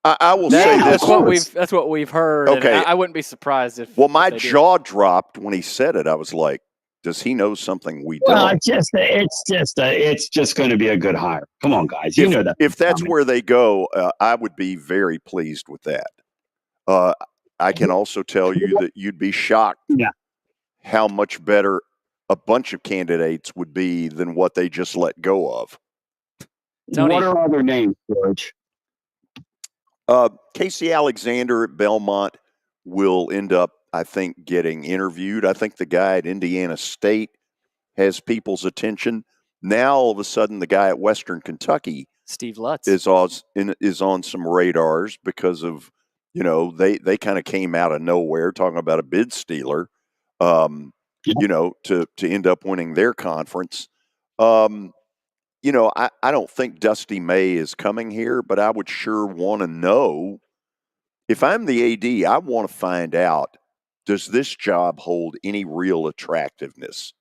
I will say this. That's what we've heard. Okay. And I wouldn't be surprised if. Well, my jaw dropped when he said it. I was like, does he know something we don't? Well, it's just going to be a good hire. Come on, guys. You know that. If that's where they go, I would be very pleased with that. I can also tell you that you'd be shocked how much better a bunch of candidates would be than what they just let go of. Tony, what are other names, George? Casey Alexander at Belmont will end up, I think, getting interviewed. I think the guy at Indiana State has people's attention. Now, all of a sudden, the guy at Western Kentucky, Steve Lutz, is on some radars because of, they kind of came out of nowhere talking about a bid stealer, to end up winning their conference. I don't think Dusty May is coming here, but I would sure want to know. If I'm the AD, I want to find out, does this job hold any real attractiveness?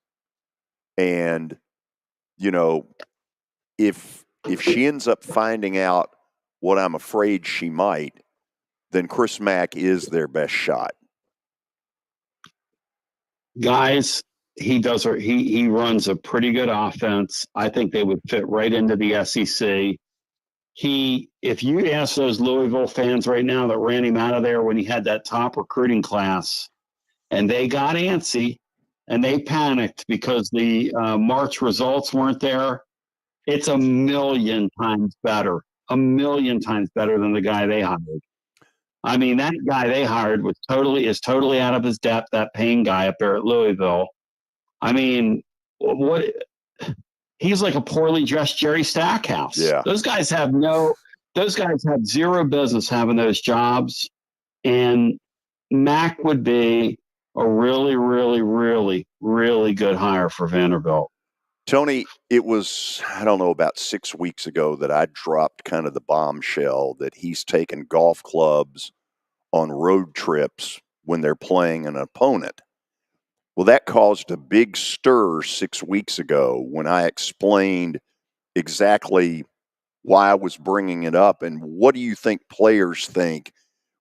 And, if she ends up finding out what I'm afraid she might, then Chris Mack is their best shot. Guys, he runs a pretty good offense. I think they would fit right into the SEC. If you ask those Louisville fans right now that ran him out of there when he had that top recruiting class, and they got antsy and they panicked because the March results weren't there, it's a million times better than the guy they hired. I mean, that guy they hired is totally out of his depth, that Payne guy up there at Louisville. I mean, he's like a poorly dressed Jerry Stackhouse. Yeah. Those guys have zero business having those jobs. And Mack would be a really, really, really, really good hire for Vanderbilt. Tony, it was, I don't know, about 6 weeks ago that I dropped kind of the bombshell that he's taken golf clubs on road trips when they're playing an opponent. Well, that caused a big stir 6 weeks ago when I explained exactly why I was bringing it up. And what do you think players think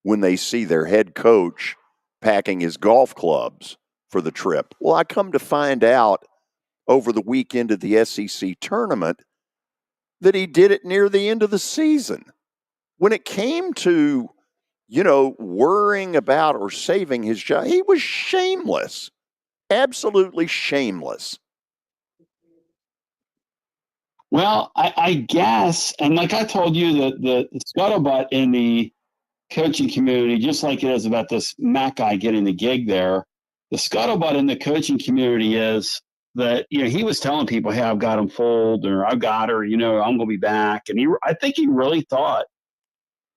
when they see their head coach packing his golf clubs for the trip? Well, I come to find out over the weekend of the SEC tournament that he did it near the end of the season. When it came to, worrying about or saving his job, he was shameless, absolutely shameless. Well, I guess, and like I told you, the scuttlebutt in the coaching community, just like it is about this Mac guy getting the gig there, the scuttlebutt in the coaching community is that, he was telling people, hey, I've got him fooled, or I've got her, I'm going to be back. And I think he really thought,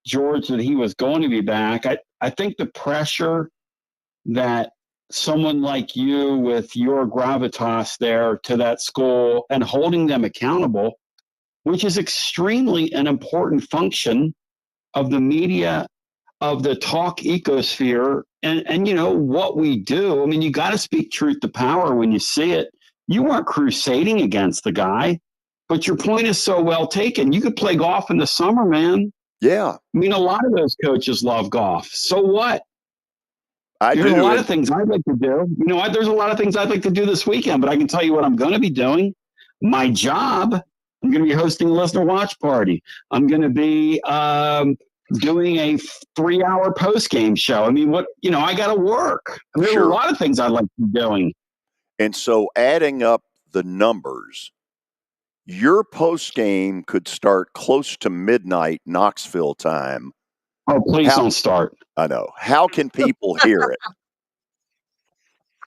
George, that he was going to be back. I think the pressure that someone like you with your gravitas there to that school and holding them accountable, which is extremely an important function of the media, of the talk ecosphere, and what we do. I mean, you got to speak truth to power when you see it. You weren't crusading against the guy, but your point is so well taken. You could play golf in the summer, man. Yeah. I mean, a lot of those coaches love golf. So what? There's a lot of things I'd like to do. There's a lot of things I'd like to do this weekend, but I can tell you what I'm going to be doing. My job, I'm going to be hosting a listener watch party. I'm going to be doing a 3-hour post-game show. I mean, I got to work. I mean, There's a lot of things I'd like to be doing. And so adding up the numbers, your post-game could start close to midnight Knoxville time. Oh, please don't start. I know. How can people hear it?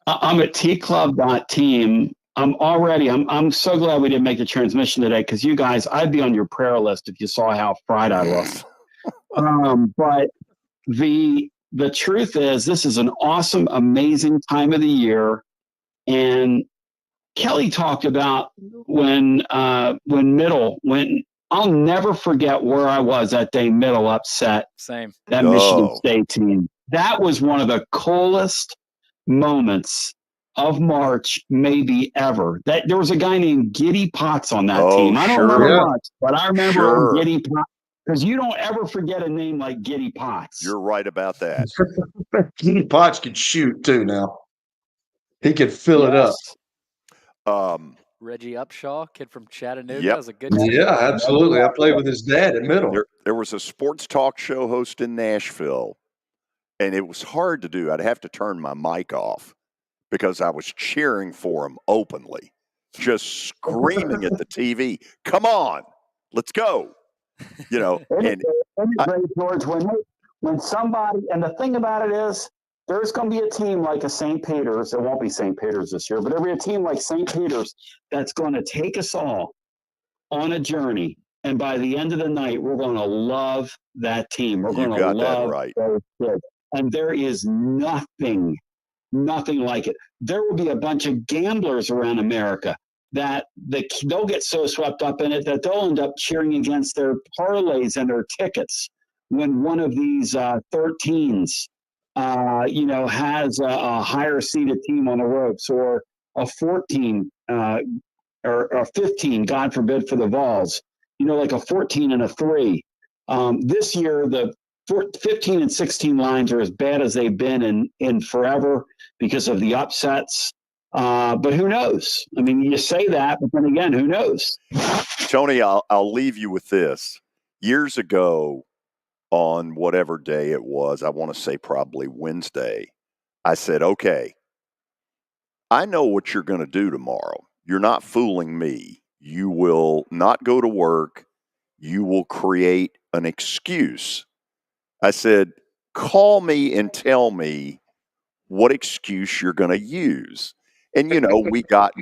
I'm at tclub.team. I'm so glad we didn't make the transmission today, because you guys, I'd be on your prayer list if you saw how fried I looked. But the truth is, this is an awesome, amazing time of the year. And Kelly talked about when Middle went. I'll never forget where I was that day. Middle upset. Same. That Michigan State team. That was one of the coolest moments of March, maybe ever. That there was a guy named Giddy Potts on that team. I don't remember much, but I remember Giddy Potts, because you don't ever forget a name like Giddy Potts. You're right about that. Giddy Potts could shoot too. Now he could fill it up. Reggie Upshaw, kid from Chattanooga, yep. was a good. Yeah, absolutely. I played with his dad at Middle. There was a sports talk show host in Nashville, and it was hard to do. I'd have to turn my mic off because I was cheering for him openly, just screaming at the TV, "Come on, let's go!" And George, when somebody, and the thing about it is, there's going to be a team like a St. Peter's. It won't be St. Peter's this year, but there'll be a team like St. Peter's that's going to take us all on a journey. And by the end of the night, we're going to love that team. We're going to love those kids. And there is nothing like it. There will be a bunch of gamblers around America that they'll get so swept up in it that they'll end up cheering against their parlays and their tickets when one of these 13s has a higher seeded team on the ropes, or a 14 or a 15, God forbid, for the Vols, like a 14 and a 3. This year, the 15 and 16 lines are as bad as they've been in forever because of the upsets. But who knows? I mean, you say that, but then again, who knows? Tony, I'll leave you with this. Years ago, on whatever day it was, I want to say probably Wednesday, I said, okay, I know what you're going to do tomorrow. You're not fooling me. You will not go to work. You will create an excuse. I said, call me and tell me what excuse you're going to use. And, we got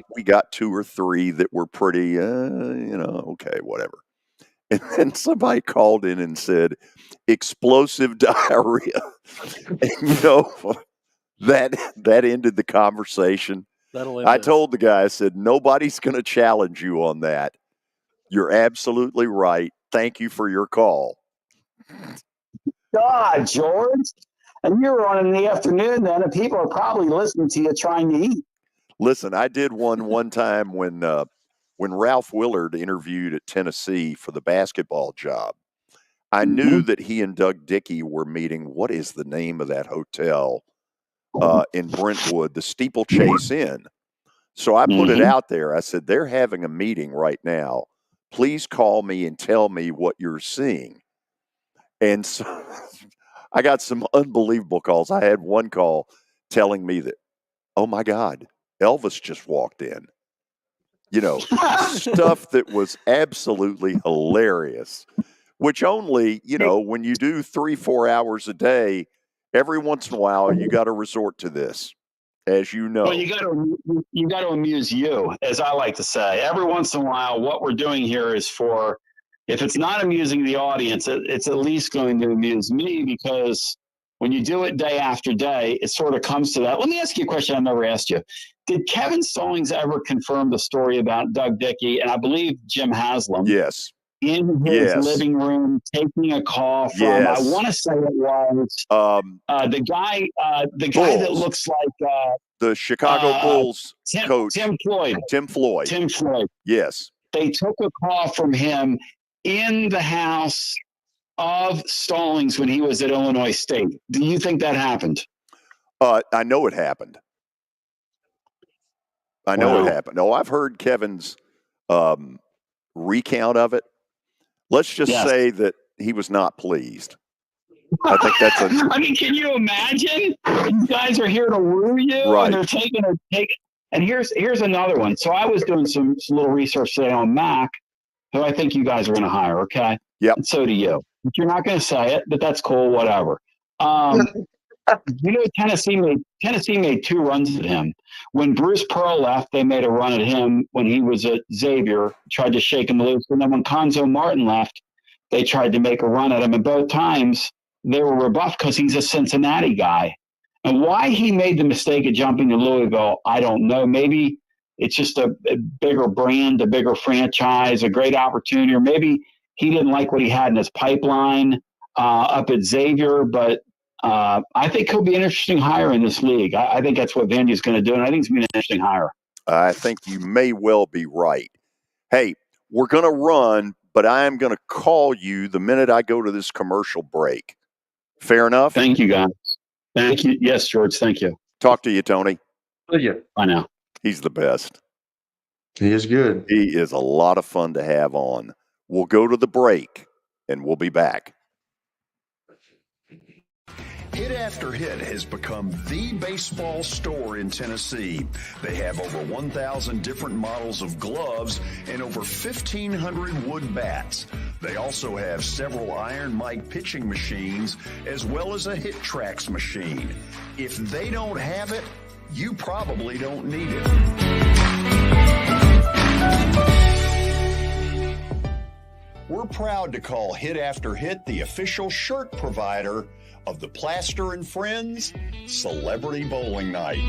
2 or 3 that were pretty, okay, whatever. And then somebody called in and said, explosive diarrhea. And, that ended the conversation. I told the guy, I said, nobody's going to challenge you on that. You're absolutely right. Thank you for your call. God, George. And you're on in the afternoon then, and people are probably listening to you trying to eat. Listen, I did one time when Ralph Willard interviewed at Tennessee for the basketball job. I knew that he and Doug Dickey were meeting. What is the name of that hotel in Brentwood? The Steeplechase Inn. So I put it out there. I said, they're having a meeting right now. Please call me and tell me what you're seeing. And so I got some unbelievable calls. I had one call telling me that, oh my God, Elvis just walked in. You know, stuff that was absolutely hilarious, which only, you know, when you do 3-4 hours a day, every once in a while, you got to resort to this, as you know. Well, you got to amuse you, as I like to say. Every once in a while, what we're doing here is for, if it's not amusing the audience, it's at least going to amuse me, because when you do it day after day, it sort of comes to that. Let me ask you a question I never asked you. Did Kevin Stallings ever confirm the story about Doug Dickey and I believe Jim Haslam? Yes. In his living room, taking a call from, I want to say it was the guy that looks like the Chicago Bulls coach, Tim Floyd. Tim Floyd. Yes. They took a call from him in the house of Stallings when he was at Illinois State. Do you think that happened? I know it happened. It happened. Oh, I've heard Kevin's recount of it. Let's just say that he was not pleased. I think that's I mean, can you imagine? You guys are here to woo you, right. And they're taking. And here's another one. So I was doing some little research today on Mac, who I think you guys are going to hire. Okay. Yep. And so do you. But you're not going to say it, but that's cool. Whatever. You know, Tennessee made 2 runs at him. When Bruce Pearl left, they made a run at him when he was at Xavier, tried to shake him loose. And then when Conzo Martin left, they tried to make a run at him. And both times they were rebuffed because he's a Cincinnati guy. And why he made the mistake of jumping to Louisville, I don't know. Maybe it's just a bigger brand, a bigger franchise, a great opportunity. Or maybe he didn't like what he had in his pipeline up at Xavier. But I think he'll be an interesting hire in this league. I think that's what Vandy's going to do, and I think it's going to be an interesting hire. I think you may well be right. Hey, we're going to run, but I am going to call you the minute I go to this commercial break. Fair enough? Thank you, guys. Thank you. Yes, George, thank you. Talk to you, Tony. Thank you. Bye now. He's the best. He is good. He is a lot of fun to have on. We'll go to the break, and we'll be back. Hit After Hit has become the baseball store in Tennessee. They have over 1,000 different models of gloves and over 1,500 wood bats. They also have several Iron Mike pitching machines as well as a Hit Tracks machine. If they don't have it, you probably don't need it. We're proud to call Hit After Hit the official shirt provider of the Plaster and Friends Celebrity Bowling Night.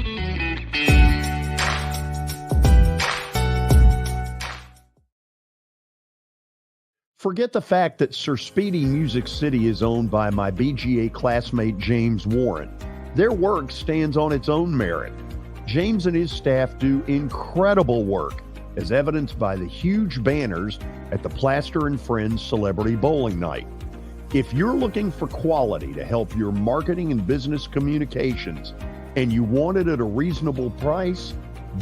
Forget the fact that Sir Speedy Music City is owned by my BGA classmate James Warren. Their work stands on its own merit. James and his staff do incredible work, as evidenced by the huge banners at the Plaster and Friends Celebrity Bowling Night. If you're looking for quality to help your marketing and business communications, and you want it at a reasonable price,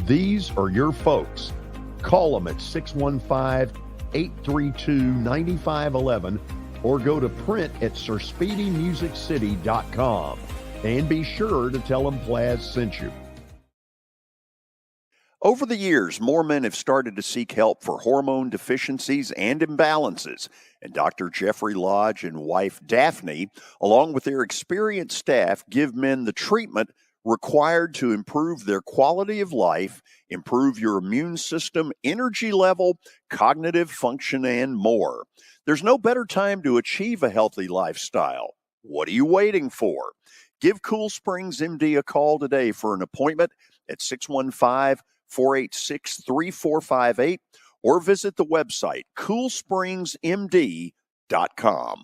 these are your folks. Call them at 615-832-9511 or go to print at sirspeedymusiccity.com. And be sure to tell them Plaz sent you. Over the years, more men have started to seek help for hormone deficiencies and imbalances, and Dr. Jeffrey Lodge and wife Daphne, along with their experienced staff, give men the treatment required to improve their quality of life, improve your immune system, energy level, cognitive function, and more. There's no better time to achieve a healthy lifestyle. What are you waiting for? Give Cool Springs MD a call today for an appointment at 615-486-3458 or visit the website coolspringsmd.com.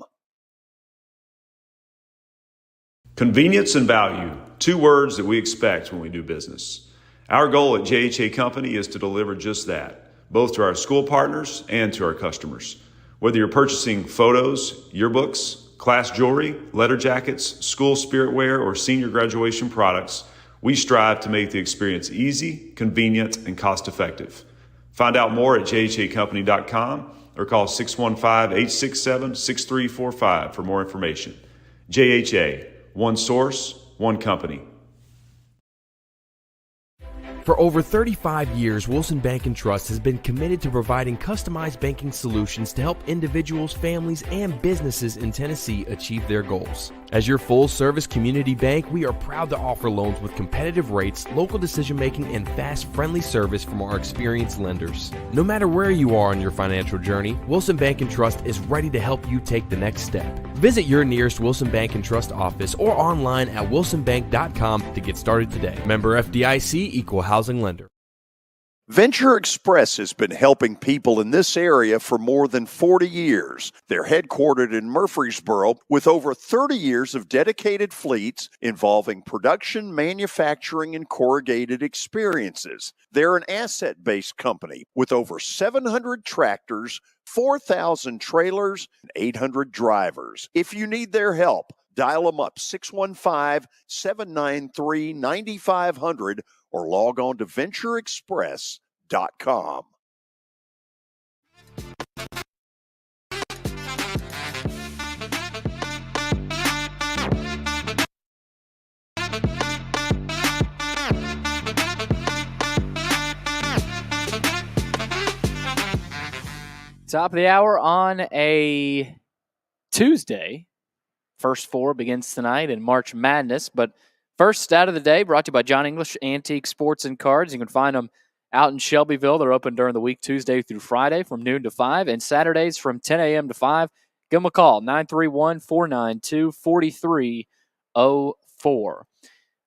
Convenience and value, 2 words that we expect when we do business. Our goal at JHA Company is to deliver just that, both to our school partners and to our customers. Whether you're purchasing photos, yearbooks, class jewelry, letter jackets, school spirit wear, or senior graduation products, we strive to make the experience easy, convenient, and cost-effective. Find out more at jhacompany.com or call 615-867-6345 for more information. JHA, one source, one company. For over 35 years, Wilson Bank & Trust has been committed to providing customized banking solutions to help individuals, families, and businesses in Tennessee achieve their goals. As your full-service community bank, we are proud to offer loans with competitive rates, local decision-making, and fast, friendly service from our experienced lenders. No matter where you are on your financial journey, Wilson Bank & Trust is ready to help you take the next step. Visit your nearest Wilson Bank & Trust office or online at wilsonbank.com to get started today. Member FDIC, Equal Housing Lender. Venture Express has been helping people in this area for more than 40 years. They're headquartered in Murfreesboro with over 30 years of dedicated fleets involving production, manufacturing, and corrugated experiences. They're an asset-based company with over 700 tractors, 4,000 trailers, and 800 drivers. If you need their help, dial them up 615-793-9500 or log on to ventureexpress.com. Top of the hour on a Tuesday. First 4 begins tonight in March Madness. But first stat of the day brought to you by John English Antique Sports and Cards. You can find them out in Shelbyville. They're open during the week, Tuesday through Friday from noon to 5, and Saturdays from 10 a.m. to 5. Give them a call, 931-492-4304. All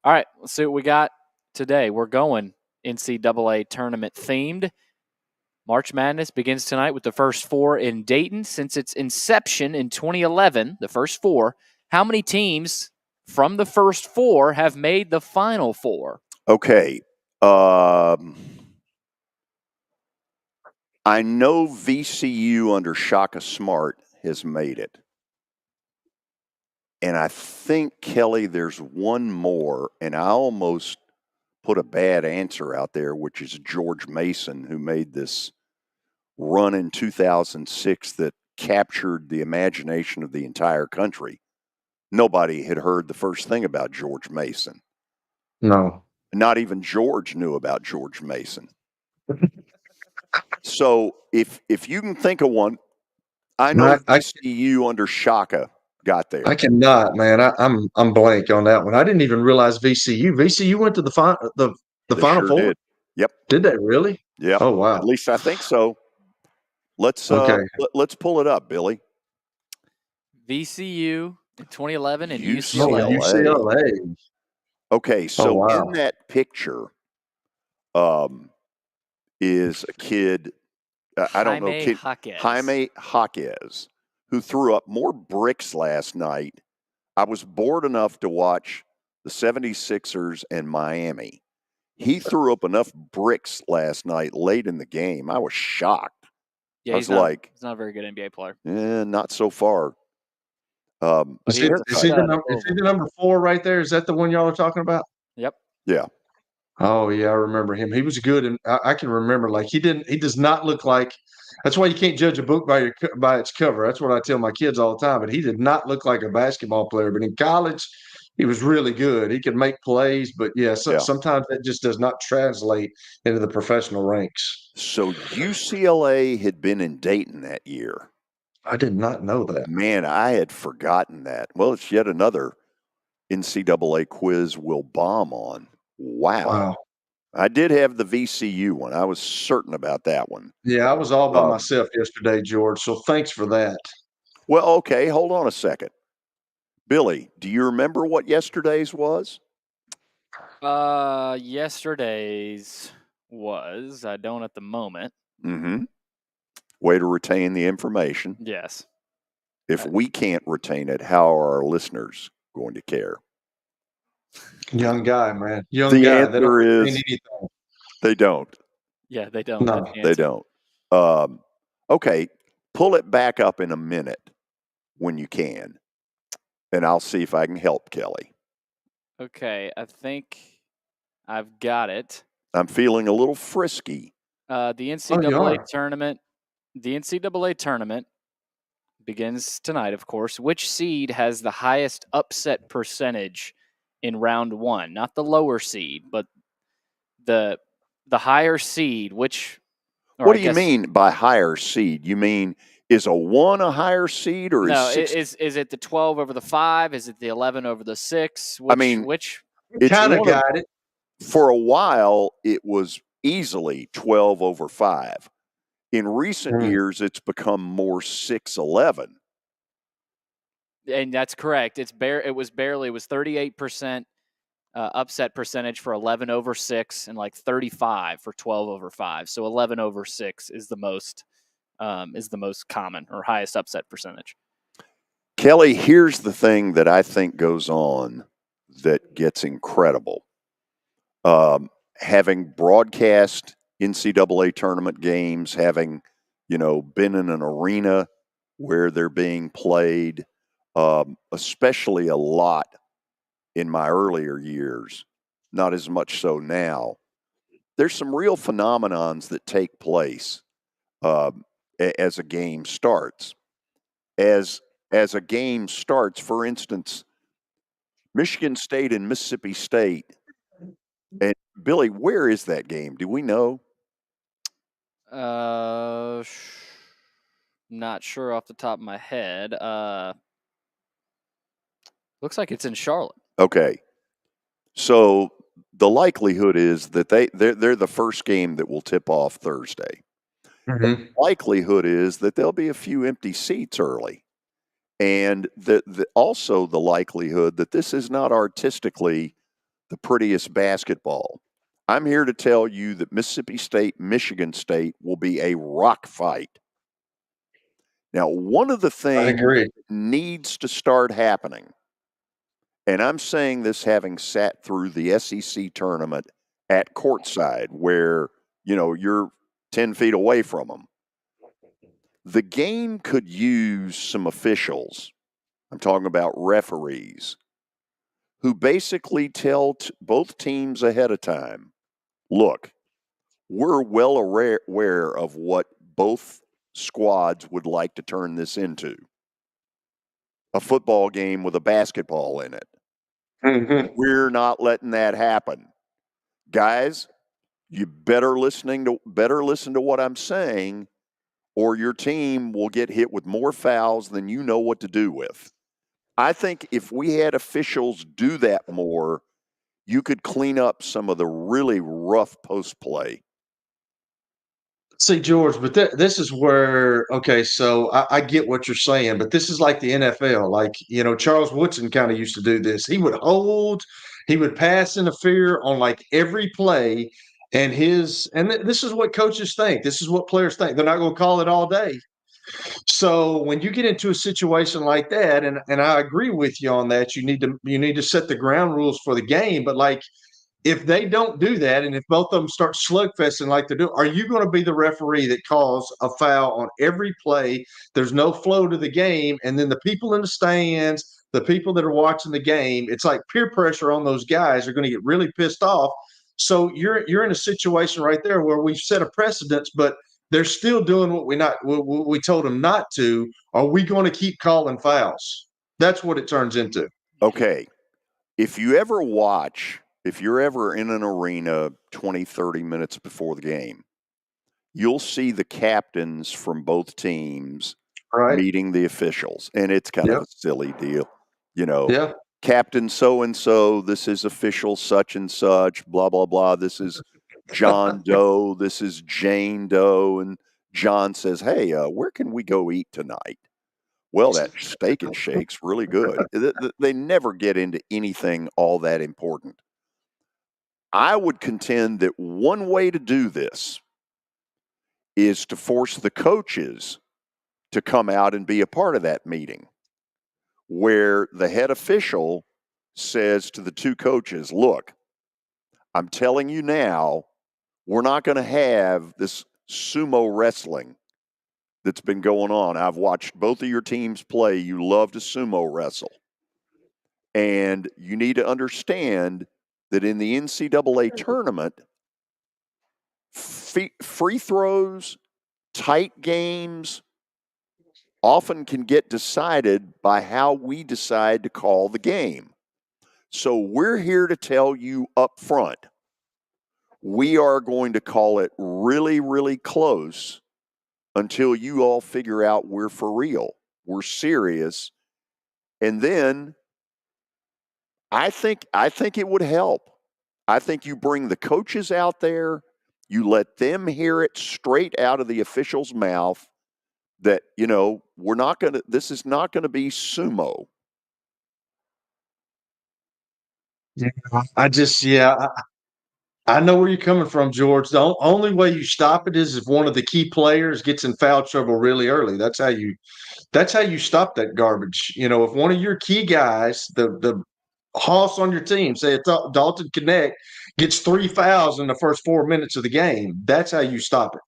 right, let's see what we got today. We're going NCAA tournament themed. March Madness begins tonight with the first 4 in Dayton. Since its inception in 2011, the first 4, how many teams from the first 4 have made the final 4? Okay. I know VCU under Shaka Smart has made it. And I think, Kelly, there's one more, and I almost put a bad answer out there, which is George Mason, who made this run in 2006 that captured the imagination of the entire country. Nobody had heard the first thing about George Mason. No. Not even George knew about George Mason. So if you can think of one, I know VCU under Shaka got there. I cannot, man. I'm blank on that one. I didn't even realize VCU went to the Final Sure 4. did. Yep. Did they really? Yeah. Oh wow. At least I think so. Let's let's pull it up, Billy. VCU in 2011 and UCLA. UCLA. Okay, so in that picture is a kid, I don't know, Jaime Jaquez, who threw up more bricks last night. I was bored enough to watch the 76ers and Miami. He threw up enough bricks last night late in the game. I was shocked. Yeah, he's not a very good NBA player. Not so far. Is he the number 4 right there? Is that the one y'all are talking about? Yep. Yeah. Oh yeah, I remember him. He was good, and I can remember he does not look like. That's why you can't judge a book by its cover. That's what I tell my kids all the time. But he did not look like a basketball player. But in college, he was really good. He could make plays, but sometimes that just does not translate into the professional ranks. So UCLA had been in Dayton that year. I did not know that. Man, I had forgotten that. Well, it's yet another NCAA quiz we'll bomb on. Wow. I did have the VCU one. I was certain about that one. Yeah, I was all by myself yesterday, George, so thanks for that. Well, okay, hold on a second. Billy, do you remember what yesterday's was? Yesterday's was. I don't at the moment. Mm-hmm. Way to retain the information. Yes. If we can't retain it, how are our listeners going to care? Young guy, man. Young The guy. They don't answer mean is anything. they don't. Yeah, they don't. No. That's the They answer. don't. Okay, pull it back up in a minute when you can, and I'll see if I can help Kelly. Okay, I think I've got it. I'm feeling a little frisky. The NCAA tournament. The NCAA tournament begins tonight, of course. Which seed has the highest upset percentage in round one? Not the lower seed, but the higher seed. Which? What do you mean by higher seed? You mean is a 1 a higher seed, or No, is is it the 12 over the 5? Is it the 11 over the 6? I mean, it's kind of one got it. For a while, it was easily 12 over 5. In recent years, it's become more 6-11. And that's correct. It was 38% upset percentage for 11 over 6 and like 35 for 12 over 5. So 11 over 6 is the most common or highest upset percentage. Kelly, here's the thing that I think goes on that gets incredible. Having broadcast NCAA tournament games, having, been in an arena where they're being played, especially a lot in my earlier years, not as much so now. There's some real phenomenons that take place as a game starts. As a game starts, for instance, Michigan State and Mississippi State. And Billy, where is that game? Do we know? Not sure off the top of my head. Looks like it's in Charlotte. Okay. So the likelihood is that they're the first game that will tip off Thursday. The likelihood is that there'll be a few empty seats early. And also the likelihood that this is not artistically the prettiest basketball. I'm here to tell you that Mississippi State, Michigan State will be a rock fight. Now, one of the things that needs to start happening, and I'm saying this having sat through the SEC tournament at courtside where, you're 10 feet away from them. The game could use some officials. I'm talking about referees who basically tell both teams ahead of time, look, we're well aware of what both squads would like to turn this into. A football game with a basketball in it. We're not letting that happen. Guys, you better listen to what I'm saying, or your team will get hit with more fouls than you know what to do with. I think if we had officials do that more, you could clean up some of the really rough post play. See, George, but this is where, okay, so I get what you're saying, but this is like the NFL. Like, Charles Woodson kind of used to do this. He would he would pass interfere on like every play. And this is what coaches think. This is what players think. They're not going to call it all day. So when you get into a situation like that, and I agree with you on that, you need to set the ground rules for the game. But like, if they don't do that, and if both of them start slugfesting like they're doing, are you going to be the referee that calls a foul on every play? There's no flow to the game, and then the people in the stands, the people that are watching the game, it's like peer pressure on those guys are going to get really pissed off. So you're in a situation right there where we've set a precedence, but they're still doing what we told them not to. Are we going to keep calling fouls? That's what it turns into. Okay. If you're ever in an arena 20, 30 minutes before the game, you'll see the captains from both teams meeting the officials. And it's kind of a silly deal. Captain so-and-so, this is official such and such, blah, blah, blah. This is John Doe. This is Jane Doe. And John says, hey, where can we go eat tonight? Well, that Steak and Shake's really good. They never get into anything all that important. I would contend that one way to do this is to force the coaches to come out and be a part of that meeting, where the head official says to the two coaches, look, I'm telling you now, we're not going to have this sumo wrestling that's been going on. I've watched both of your teams play. You love to sumo wrestle. And you need to understand that in the NCAA tournament, free throws, tight games often can get decided by how we decide to call the game. So we're here to tell you up front, we are going to call it really, really close until you all figure out we're for real. We're serious. And then I think it would help. I think you bring the coaches out there, you let them hear it straight out of the official's mouth that, this is not going to be sumo. I know where you're coming from, George. The only way you stop it is if one of the key players gets in foul trouble really early. That's how you stop that garbage. If one of your key guys, the hoss on your team, say it's Dalton Connect, gets 3 fouls in the first 4 minutes of the game, that's how you stop it.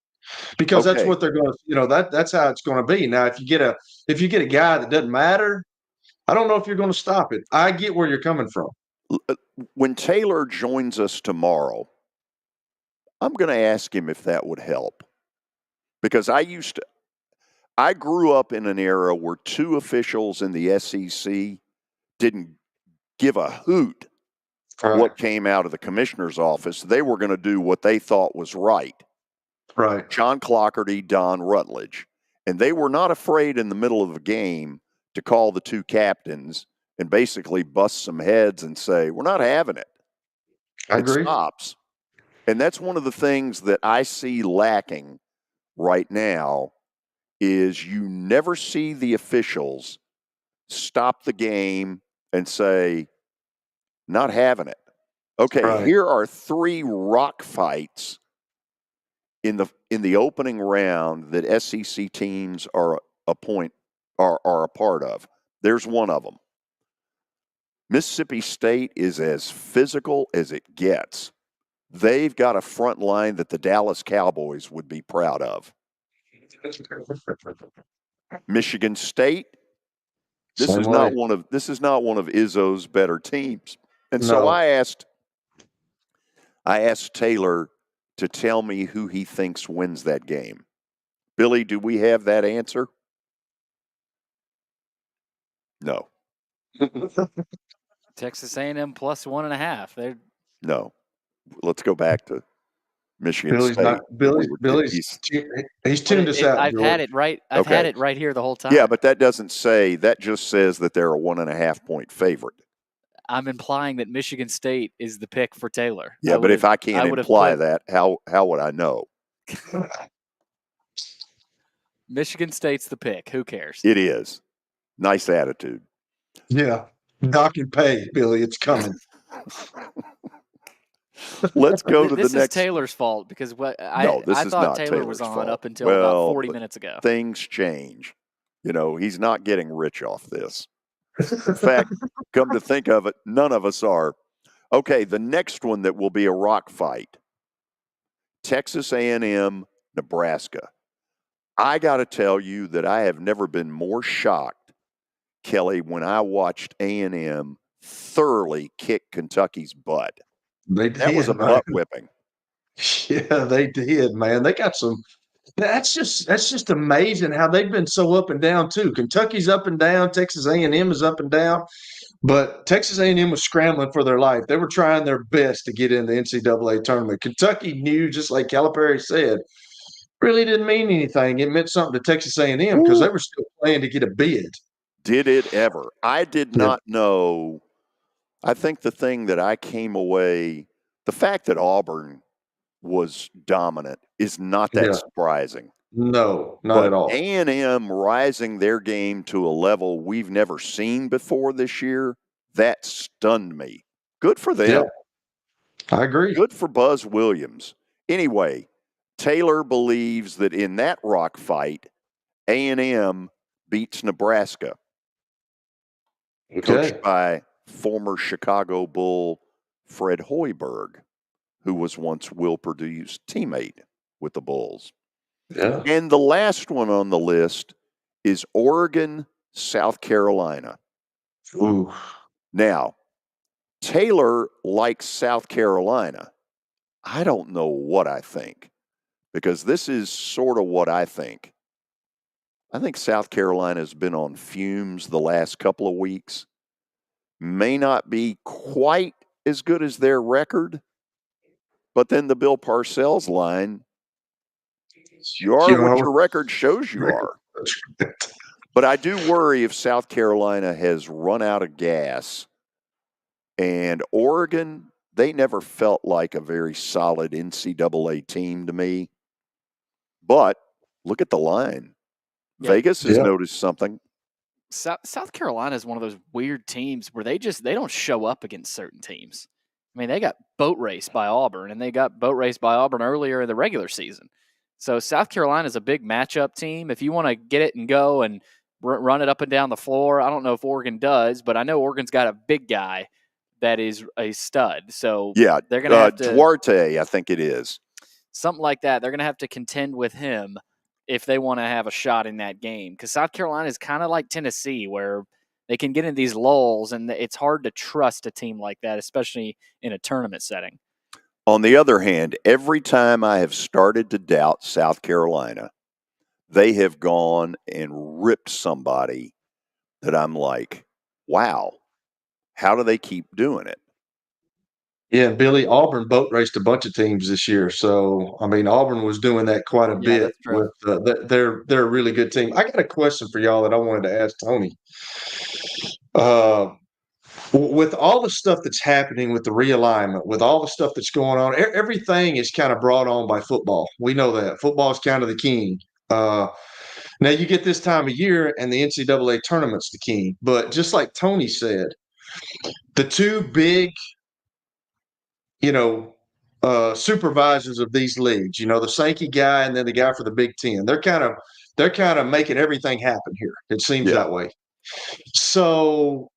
Because that's what they're going to, that's how it's going to be. Now, if you get a guy that doesn't matter, I don't know if you're going to stop it. I get where you're coming from. When Taylor joins us tomorrow, I'm going to ask him if that would help. Because I grew up in an era where two officials in the SEC didn't give a hoot what came out of the commissioner's office. They were going to do what they thought was right. Right. John Clockerty, Don Rutledge. And they were not afraid in the middle of a game to call the two captains and basically bust some heads and say, we're not having it. I agree. It stops. And that's one of the things that I see lacking right now is you never see the officials stop the game and say, not having it. Okay, Here are 3 rock fights in the opening round that SEC teams are a part of. There's one of them. Mississippi State is as physical as it gets. They've got a front line that the Dallas Cowboys would be proud of. Michigan State, this is not one of Izzo's better teams. And so I asked Taylor to tell me who he thinks wins that game. Billy, do we have that answer? No. Texas A&M plus 1.5. No. Let's go back to Michigan Billy's State. He's tuned us out. I've had it right. I've had it right here the whole time. Yeah, but that just says that they're a 1.5 point favorite. I'm implying that Michigan State is the pick for Taylor. Yeah, but if I can't imply that, how would I know? Michigan State's the pick. Who cares? It is. Nice attitude. Yeah. Dock and pay, Billy. It's coming. Let's go to the next. This is Taylor's fault because I thought Taylor was on up until about 40 minutes ago. Things change. He's not getting rich off this. In fact, come to think of it, none of us are. Okay, the next one that will be a rock fight. Texas A&M, Nebraska. I got to tell you that I have never been more shocked, Kelly, when I watched A&M thoroughly kick Kentucky's butt. That was a butt whipping. Yeah, they did, man. They got some. That's just amazing how they've been so up and down too. Kentucky's up and down. Texas A&M is up and down. But Texas A&M was scrambling for their life. They were trying their best to get in the NCAA tournament. Kentucky knew, just like Calipari said, really didn't mean anything. It meant something to Texas A&M because they were still playing to get a bid. Did it ever? I did not know. I think the thing that I came away, the fact that Auburn was dominant is not that surprising. No, not at all. A&M rising their game to a level we've never seen before this year, that stunned me. Good for them. Yeah, I agree. Good for Buzz Williams. Anyway, Taylor believes that in that rock fight, A&M beats Nebraska. Coached by former Chicago Bull Fred Hoiberg, who was once Will Purdue's teammate with the Bulls. Yeah. And the last one on the list is Oregon, South Carolina. Ooh. Now, Taylor likes South Carolina. I don't know what I think, because this is sort of what I think. I think South Carolina has been on fumes the last couple of weeks. May not be quite as good as their record, but then the Bill Parcells line, you are what your record shows you are. But I do worry if South Carolina has run out of gas. And Oregon, they never felt like a very solid NCAA team to me. But look at the line. Yeah. Vegas has noticed something. South Carolina is one of those weird teams where they don't show up against certain teams. I mean, they got boat raced by Auburn, and they got boat raced by Auburn earlier in the regular season. So South Carolina is a big matchup team. If you want to get it and go and run it up and down the floor, I don't know if Oregon does, but I know Oregon's got a big guy that is a stud. So yeah, they're going to have to Duarte, I think it is. Something like that. They're going to have to contend with him if they want to have a shot in that game. Because South Carolina is kind of like Tennessee, where they can get in these lulls, and it's hard to trust a team like that, especially in a tournament setting. On the other hand, every time I have started to doubt South Carolina, they have gone and ripped somebody that I'm like, wow, how do they keep doing it? Yeah, Billy, Auburn boat raced a bunch of teams this year. So, I mean, Auburn was doing that quite a bit. That's true. With they're a really good team. I got a question for y'all that I wanted to ask Tony. With all the stuff that's happening with the realignment, with all the stuff that's going on, everything is kind of brought on by football. We know that football is kind of the king. Now you get this time of year, and the NCAA tournament's the king. But just like Tony said, the two big supervisors of these leagues, the Sankey guy and then the guy for the Big Ten. They're kind of making everything happen here. It seems that way. So,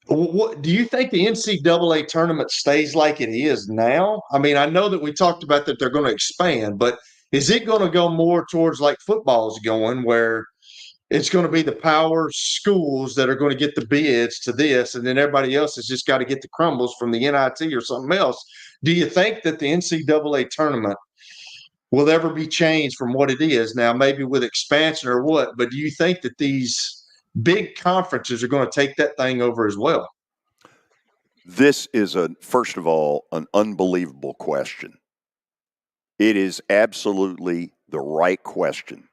what do you think the NCAA tournament stays like it is now? I mean, I know that we talked about that they're going to expand, but is it going to go more towards like football's going, where it's going to be the power schools that are going to get the bids to this, and then everybody else has just got to get the crumbles from the NIT or something else? Do you think that the NCAA tournament will ever be changed from what it is now, maybe with expansion or what? But do you think that these big conferences are going to take that thing over as well? This is, first of all, an unbelievable question. It is absolutely the right question.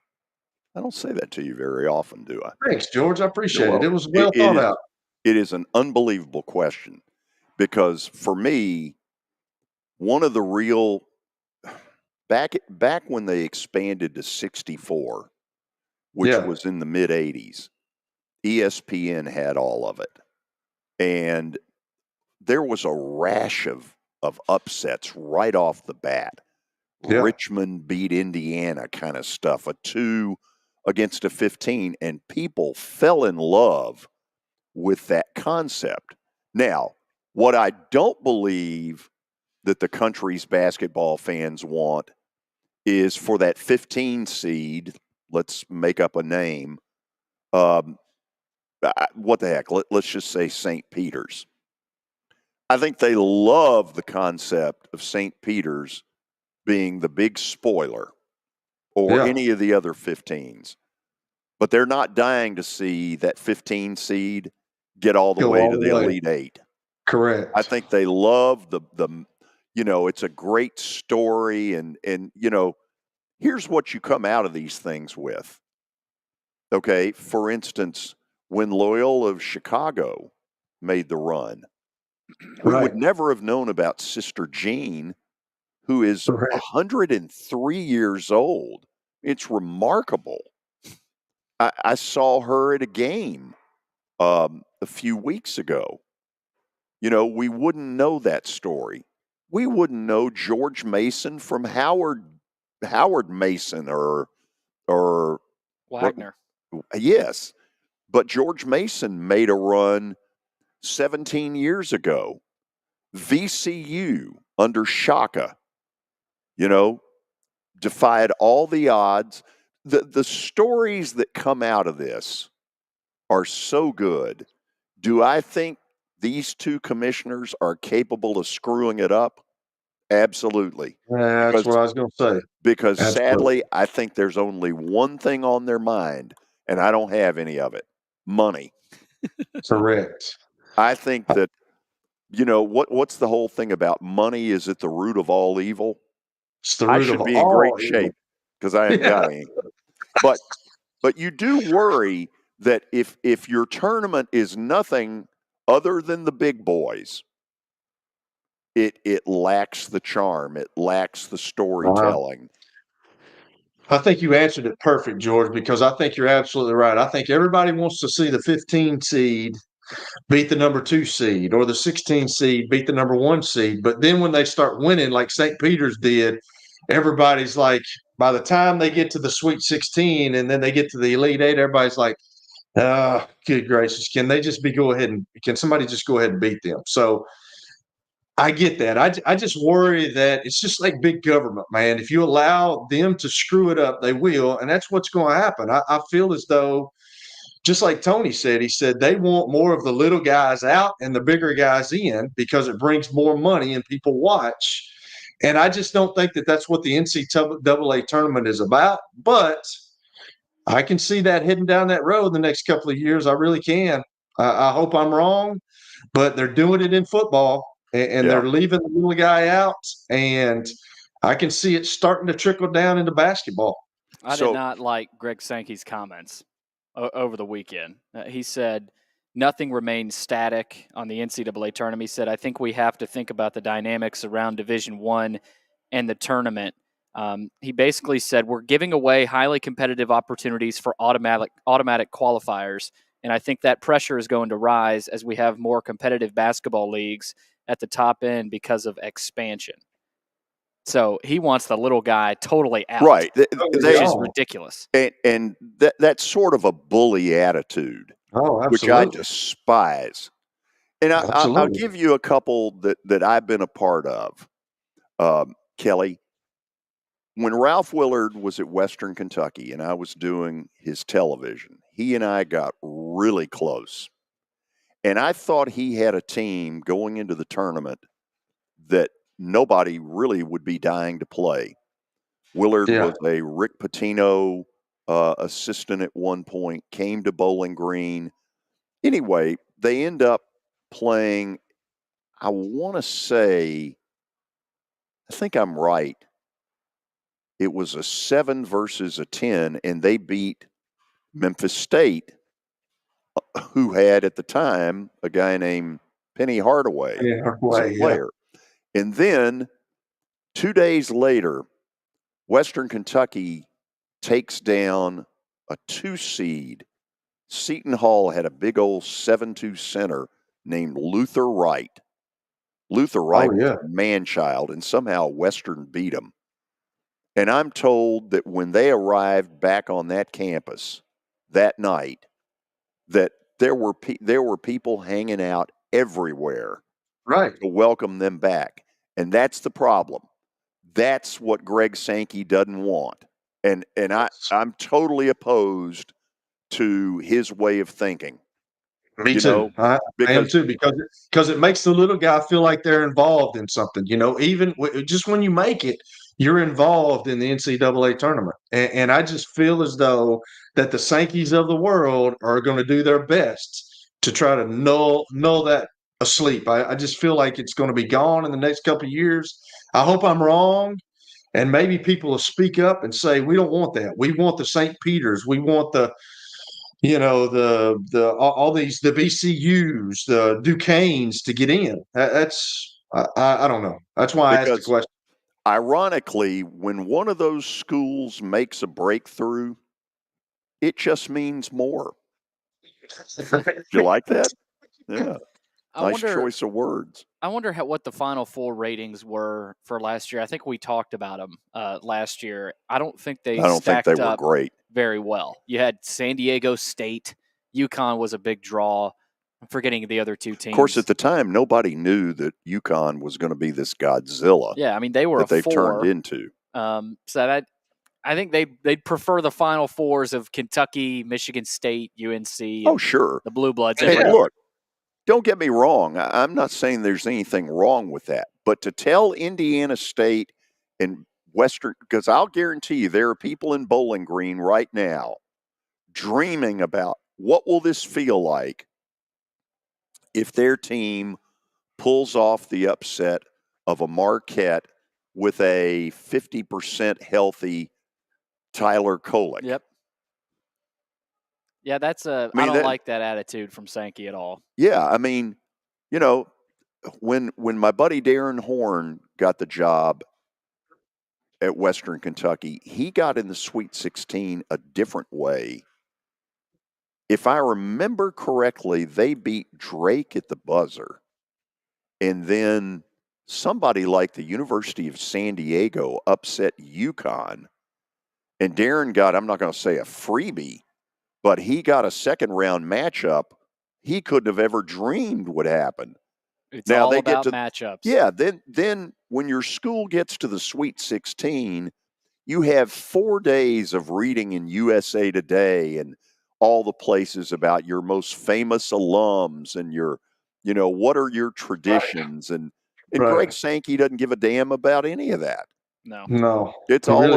I don't say that to you very often, do I? Thanks, George. I appreciate it. It was well thought out. It is an unbelievable question, because for me, one of the real back when they expanded to 64, which was in the mid 80s, ESPN had all of it, and there was a rash of upsets right off the bat. Yeah. Richmond beat Indiana kind of stuff, a 2 against a 15, and people fell in love with that concept. Now, what I don't believe that the country's basketball fans want is for that 15 seed, let's make up a name, what the heck, let's just say St. Peter's. I think they love the concept of St. Peter's being the big spoiler, or any of the other 15s. But they're not dying to see that 15 seed get all the way to the Elite Eight. Correct. I think they love the it's a great story, and here's what you come out of these things with. Okay, for instance, when Loyola of Chicago made the run, we would never have known about Sister Jean, who is 103 years old. It's remarkable. I saw her at a game a few weeks ago. We wouldn't know that story. We wouldn't know George Mason from Howard Mason or Wagner. Yes, but George Mason made a run 17 years ago, VCU under Shaka, defied all the odds. The stories that come out of this are so good. Do I think these two commissioners are capable of screwing it up? Absolutely. That's what I was going to say. Because Absolutely. sadly, I think there's only one thing on their mind, and I don't have any of it: money. Correct. I think that, what's the whole thing about money is at the root of all evil? It's the I root should of be in all great evil. shape because I haven't got any. But you do worry that if your tournament is nothing other than the big boys, it lacks the charm. It lacks the storytelling. I think you answered it perfect, George, because I think you're absolutely right. I think everybody wants to see the 15 seed beat the number 2 seed or the 16 seed beat the number 1 seed. But then when they start winning, like St. Peter's did, everybody's like, by the time they get to the Sweet 16 and then they get to the Elite 8, everybody's like, oh, good gracious, can somebody just go ahead and beat them? So I get that. I just worry that it's just like big government, man. If you allow them to screw it up, they will. And that's what's going to happen. I feel as though, just like Tony said, he said they want more of the little guys out and the bigger guys in because it brings more money and people watch. And I just don't think that that's what the NCAA tournament is about. But I can see that heading down that road the next couple of years. I really can. I hope I'm wrong, but they're doing it in football and they're leaving the little guy out. And I can see it starting to trickle down into basketball. I did not like Greg Sankey's comments over the weekend. He said nothing remains static on the NCAA tournament. He said, I think we have to think about the dynamics around Division I and the tournament. He basically said we're giving away highly competitive opportunities for automatic qualifiers, and I think that pressure is going to rise as we have more competitive basketball leagues at the top end because of expansion. So he wants the little guy totally out, right? Which is ridiculous. And that's sort of a bully attitude, which I despise. And I'll give you a couple that I've been a part of. Kelly, when Ralph Willard was at Western Kentucky and I was doing his television, he and I got really close. And I thought he had a team going into the tournament that nobody really would be dying to play. Willard was a Rick Pitino assistant at one point, came to Bowling Green. Anyway, they end up playing, I want to say, I think I'm right. It was a 7 versus a 10, and they beat Memphis State, who had at the time a guy named Penny Hardaway as a player. And then 2 days later, Western Kentucky takes down a 2 seed. Seton Hall had a big old 7'2" center named Luther Wright. Luther Wright was a man-child, and somehow Western beat him. And I'm told that when they arrived back on that campus that night, that there were people hanging out everywhere to welcome them back. And that's the problem. That's what Greg Sankey doesn't want. And I'm totally opposed to his way of thinking. Me too. I am too, because it makes the little guy feel like they're involved in something. Even just when you make it, you're involved in the NCAA tournament. And I just feel as though that the Sankeys of the world are going to do their best to try to null that asleep. I just feel like it's going to be gone in the next couple of years. I hope I'm wrong. And maybe people will speak up and say, we don't want that. We want the St. Peters. We want the all these, the VCUs, the Duquesnes to get in. I don't know. That's why I asked the question. Ironically, when one of those schools makes a breakthrough, it just means more. Do you like that? Yeah. Nice choice of words. I wonder what the Final Four ratings were for last year. I think we talked about them last year. I don't think they were great. Very well. You had San Diego State. UConn was a big draw. I'm forgetting the other two teams. Of course, at the time, nobody knew that UConn was going to be this Godzilla. Yeah, I mean, they were that a they've 4. turned into. So I think they'd prefer the Final Fours of Kentucky, Michigan State, UNC. Oh, sure. The Blue Bloods. And look, don't get me wrong. I'm not saying there's anything wrong with that. But to tell Indiana State and Western, because I'll guarantee you there are people in Bowling Green right now dreaming about what will this feel like if their team pulls off the upset of a Marquette with a 50% healthy Tyler Kolek. Yep. Yeah, I don't like that attitude from Sankey at all. Yeah, I mean, you know, when my buddy Darren Horn got the job at Western Kentucky, he got in the Sweet 16 a different way. If I remember correctly, they beat Drake at the buzzer. And then somebody like the University of San Diego upset UConn. And Darren got, I'm not going to say a freebie, but he got a second-round matchup he couldn't have ever dreamed would happen. It's all about matchups. Yeah, then when your school gets to the Sweet 16, you have 4 days of reading in USA Today and all the places about your most famous alums and what are your traditions. And Greg Sankey doesn't give a damn about any of that. No. It's all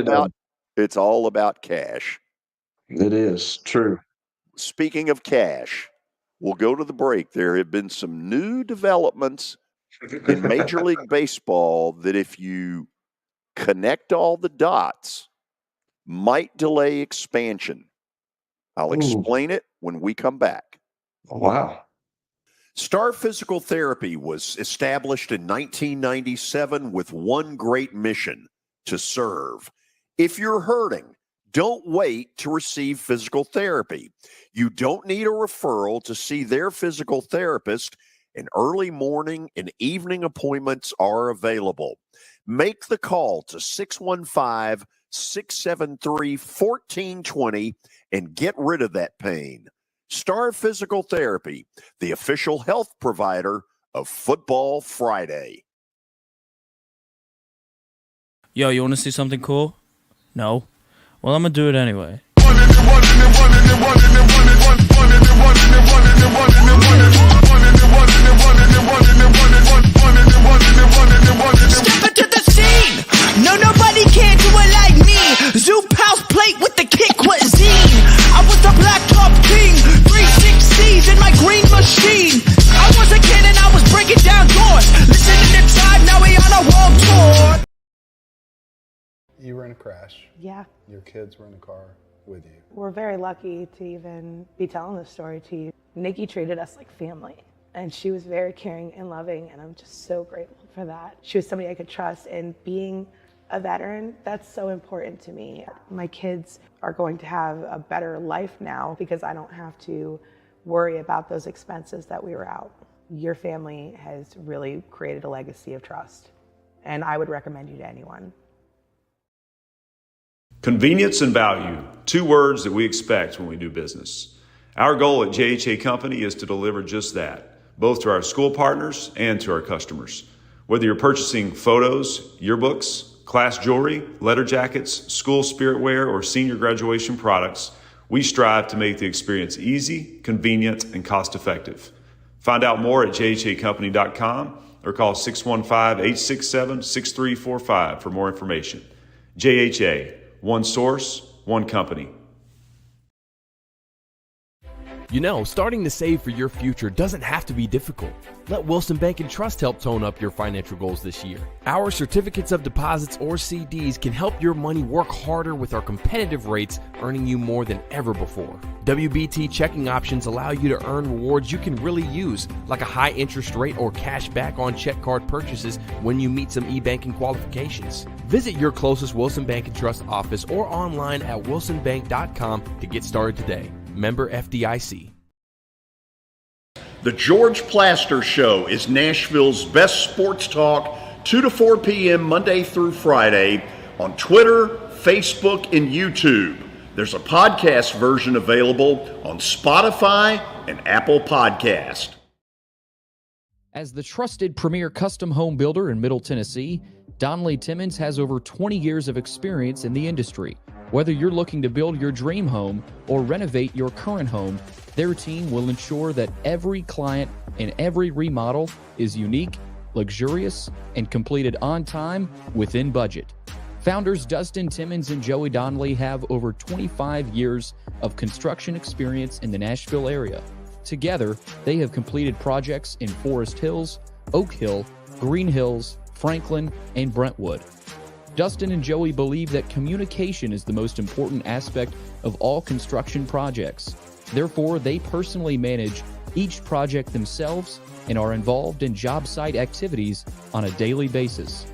about cash. It is true. Speaking of cash, we'll go to the break. There have been some new developments in Major League Baseball that if you connect all the dots, might delay expansion. I'll explain it when we come back. Wow. Star Physical Therapy was established in 1997 with one great mission: to serve. If you're hurting, don't wait to receive physical therapy. You don't need a referral to see their physical therapist, and early morning and evening appointments are available. Make the call to 615-673-1420 and get rid of that pain. Star Physical Therapy, the official health provider of Football Friday. Yo, you want to see something cool? No? Well, I'm going to do it anyway. Step into the scene! No, nobody can do it like me. Zoop house plate with the kick cuisine. I was the black top king, 360s in my green machine. I was a kid and I was breaking down doors. Listening to Tribe, now we on a world tour. You were in a crash. Yeah. Your kids were in the car with you. We're very lucky to even be telling this story to you. Nikki treated us like family, and she was very caring and loving, and I'm just so grateful for that. She was somebody I could trust, and being a veteran, that's so important to me. My kids are going to have a better life now because I don't have to worry about those expenses that we were out. Your family has really created a legacy of trust, and I would recommend you to anyone. Convenience and value, 2 words that we expect when we do business. Our goal at JHA Company is to deliver just that, both to our school partners and to our customers. Whether you're purchasing photos, yearbooks, class jewelry, letter jackets, school spirit wear, or senior graduation products, we strive to make the experience easy, convenient, and cost-effective. Find out more at jhacompany.com or call 615-867-6345 for more information. JHA, one source, one company. You know, starting to save for your future doesn't have to be difficult. Let Wilson Bank and Trust help tone up your financial goals this year. Our certificates of deposits or CDs can help your money work harder with our competitive rates, earning you more than ever before. WBT checking options allow you to earn rewards you can really use, like a high interest rate or cash back on check card purchases when you meet some e-banking qualifications. Visit your closest Wilson Bank and Trust office or online at wilsonbank.com to get started today. Member FDIC. The George Plaster Show is Nashville's best sports talk, 2 to 4 p.m. Monday through Friday on Twitter, Facebook, and YouTube. There's a podcast version available on Spotify and Apple Podcast. As the trusted premier custom home builder in Middle Tennessee, Donnelly Timmons has over 20 years of experience in the industry. Whether you're looking to build your dream home or renovate your current home, their team will ensure that every client and every remodel is unique, luxurious, and completed on time within budget. Founders Dustin Timmons and Joey Donnelly have over 25 years of construction experience in the Nashville area. Together, they have completed projects in Forest Hills, Oak Hill, Green Hills, Franklin, and Brentwood. Dustin and Joey believe that communication is the most important aspect of all construction projects. Therefore, they personally manage each project themselves and are involved in job site activities on a daily basis.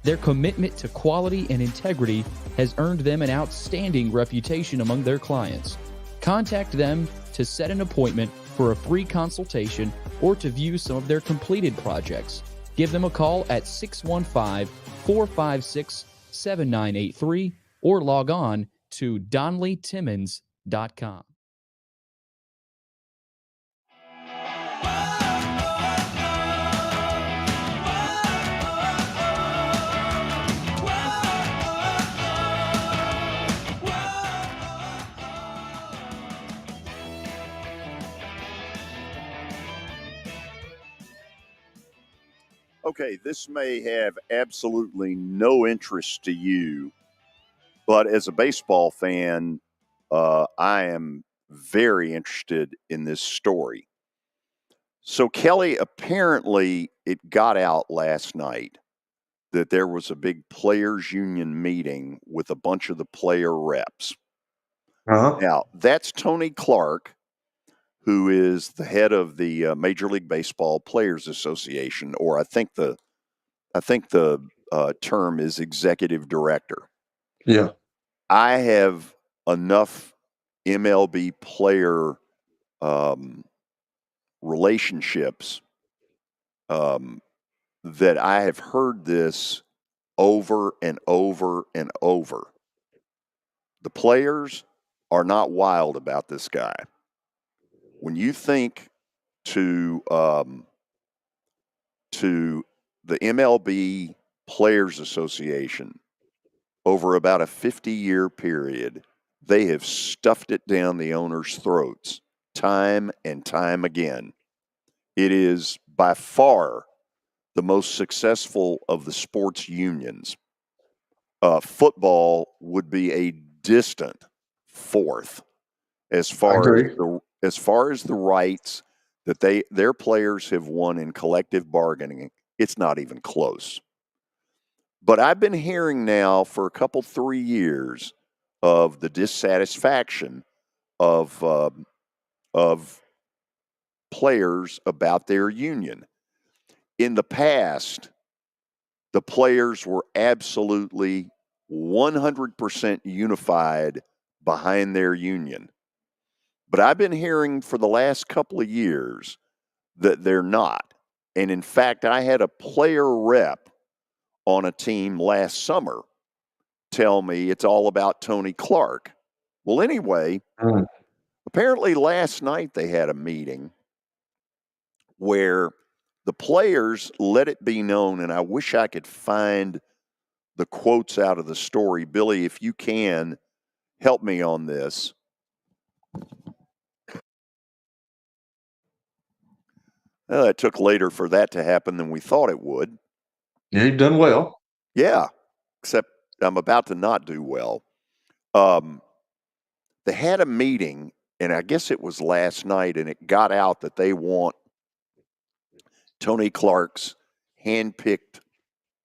Their commitment to quality and integrity has earned them an outstanding reputation among their clients. Contact them to set an appointment for a free consultation or to view some of their completed projects. Give them a call at 615-456-7983 or log on to DonnellyTimmons.com. Okay, this may have absolutely no interest to you, but as a baseball fan, I am very interested in this story. So, Kelly, apparently it got out last night that there was a big players' union meeting with a bunch of the player reps. Now, that's Tony Clark, who is the head of the Major League Baseball Players Association, or I think the term is executive director. Yeah. I have enough MLB player relationships that I have heard this over and over and over. The players are not wild about this guy. When you think to the MLB Players Association, over about a 50-year period, they have stuffed it down the owners' throats time and time again. It is by far the most successful of the sports unions. Football would be a distant fourth as far as the rights that their players have won in collective bargaining. It's not even close. But I've been hearing now for a couple, 3 years of the dissatisfaction of players about their union. In the past, the players were absolutely 100% unified behind their union. But I've been hearing for the last couple of years that they're not. And in fact, I had a player rep on a team last summer tell me it's all about Tony Clark. Well, anyway, apparently last night they had a meeting where the players let it be known, and I wish I could find the quotes out of the story. Billy, if you can, help me on this. It took later for that to happen than we thought it would. Yeah, you've done well. Yeah, except I'm about to not do well. They had a meeting, and I guess it was last night, and it got out that they want Tony Clark's handpicked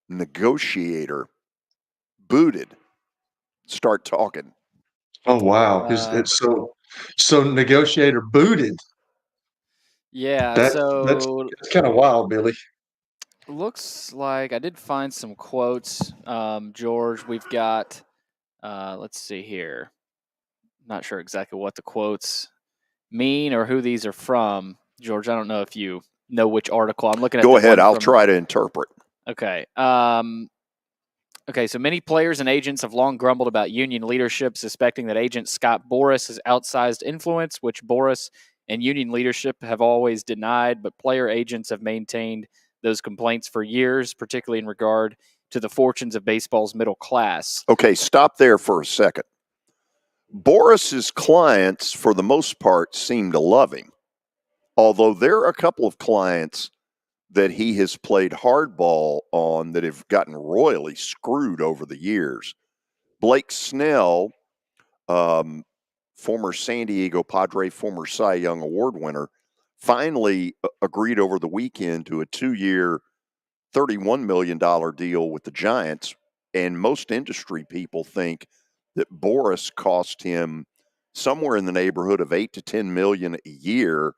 negotiator booted. Start talking. Oh wow! It's so negotiator booted. Yeah, that's kind of wild, Billy. Looks like I did find some quotes, George. We've got, let's see here. Not sure exactly what the quotes mean or who these are from. George, I don't know if you know which article. I'm looking at. Go ahead. I'll try to interpret. Okay. Okay, so many players and agents have long grumbled about union leadership, suspecting that agent Scott Boras has outsized influence, which Boras and union leadership have always denied, but player agents have maintained those complaints for years, particularly in regard to the fortunes of baseball's middle class. Okay, stop there for a second. Boris's clients, for the most part, seem to love him, although there are a couple of clients that he has played hardball on that have gotten royally screwed over the years. Blake Snell, former San Diego Padre, former Cy Young Award winner, finally agreed over the weekend to a 2-year, $31 million deal with the Giants. And most industry people think that Boras cost him somewhere in the neighborhood of $8 to $10 million a year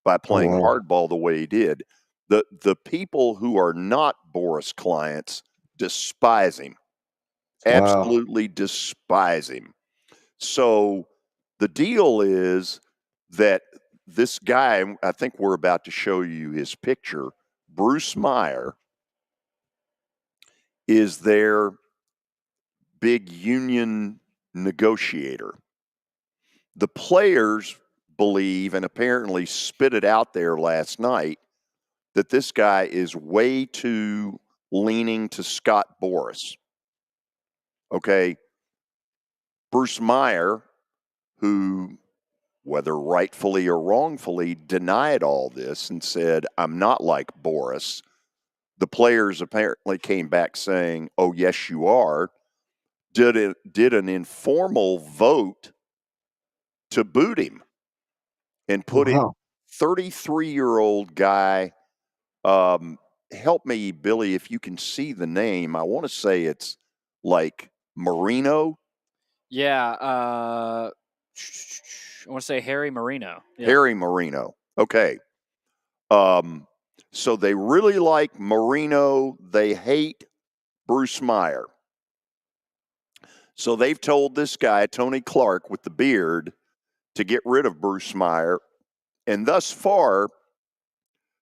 by playing hardball the way he did. The people who are not Boras clients despise him. Absolutely despise him. So the deal is that this guy, I think we're about to show you his picture, Bruce Meyer, is their big union negotiator. The players believe, and apparently spit it out there last night, that this guy is way too leaning to Scott Boras. Okay. Bruce Meyer, who, whether rightfully or wrongfully, denied all this and said, I'm not like Boras. The players apparently came back saying, oh, yes, you are. Did an informal vote to boot him and put him, 33-year-old guy. Help me, Billy, if you can see the name. I want to say it's like Marino. Yeah, I want to say Harry Marino. Yeah. Harry Marino. Okay. So they really like Marino. They hate Bruce Meyer. So they've told this guy, Tony Clark, with the beard, to get rid of Bruce Meyer. And thus far,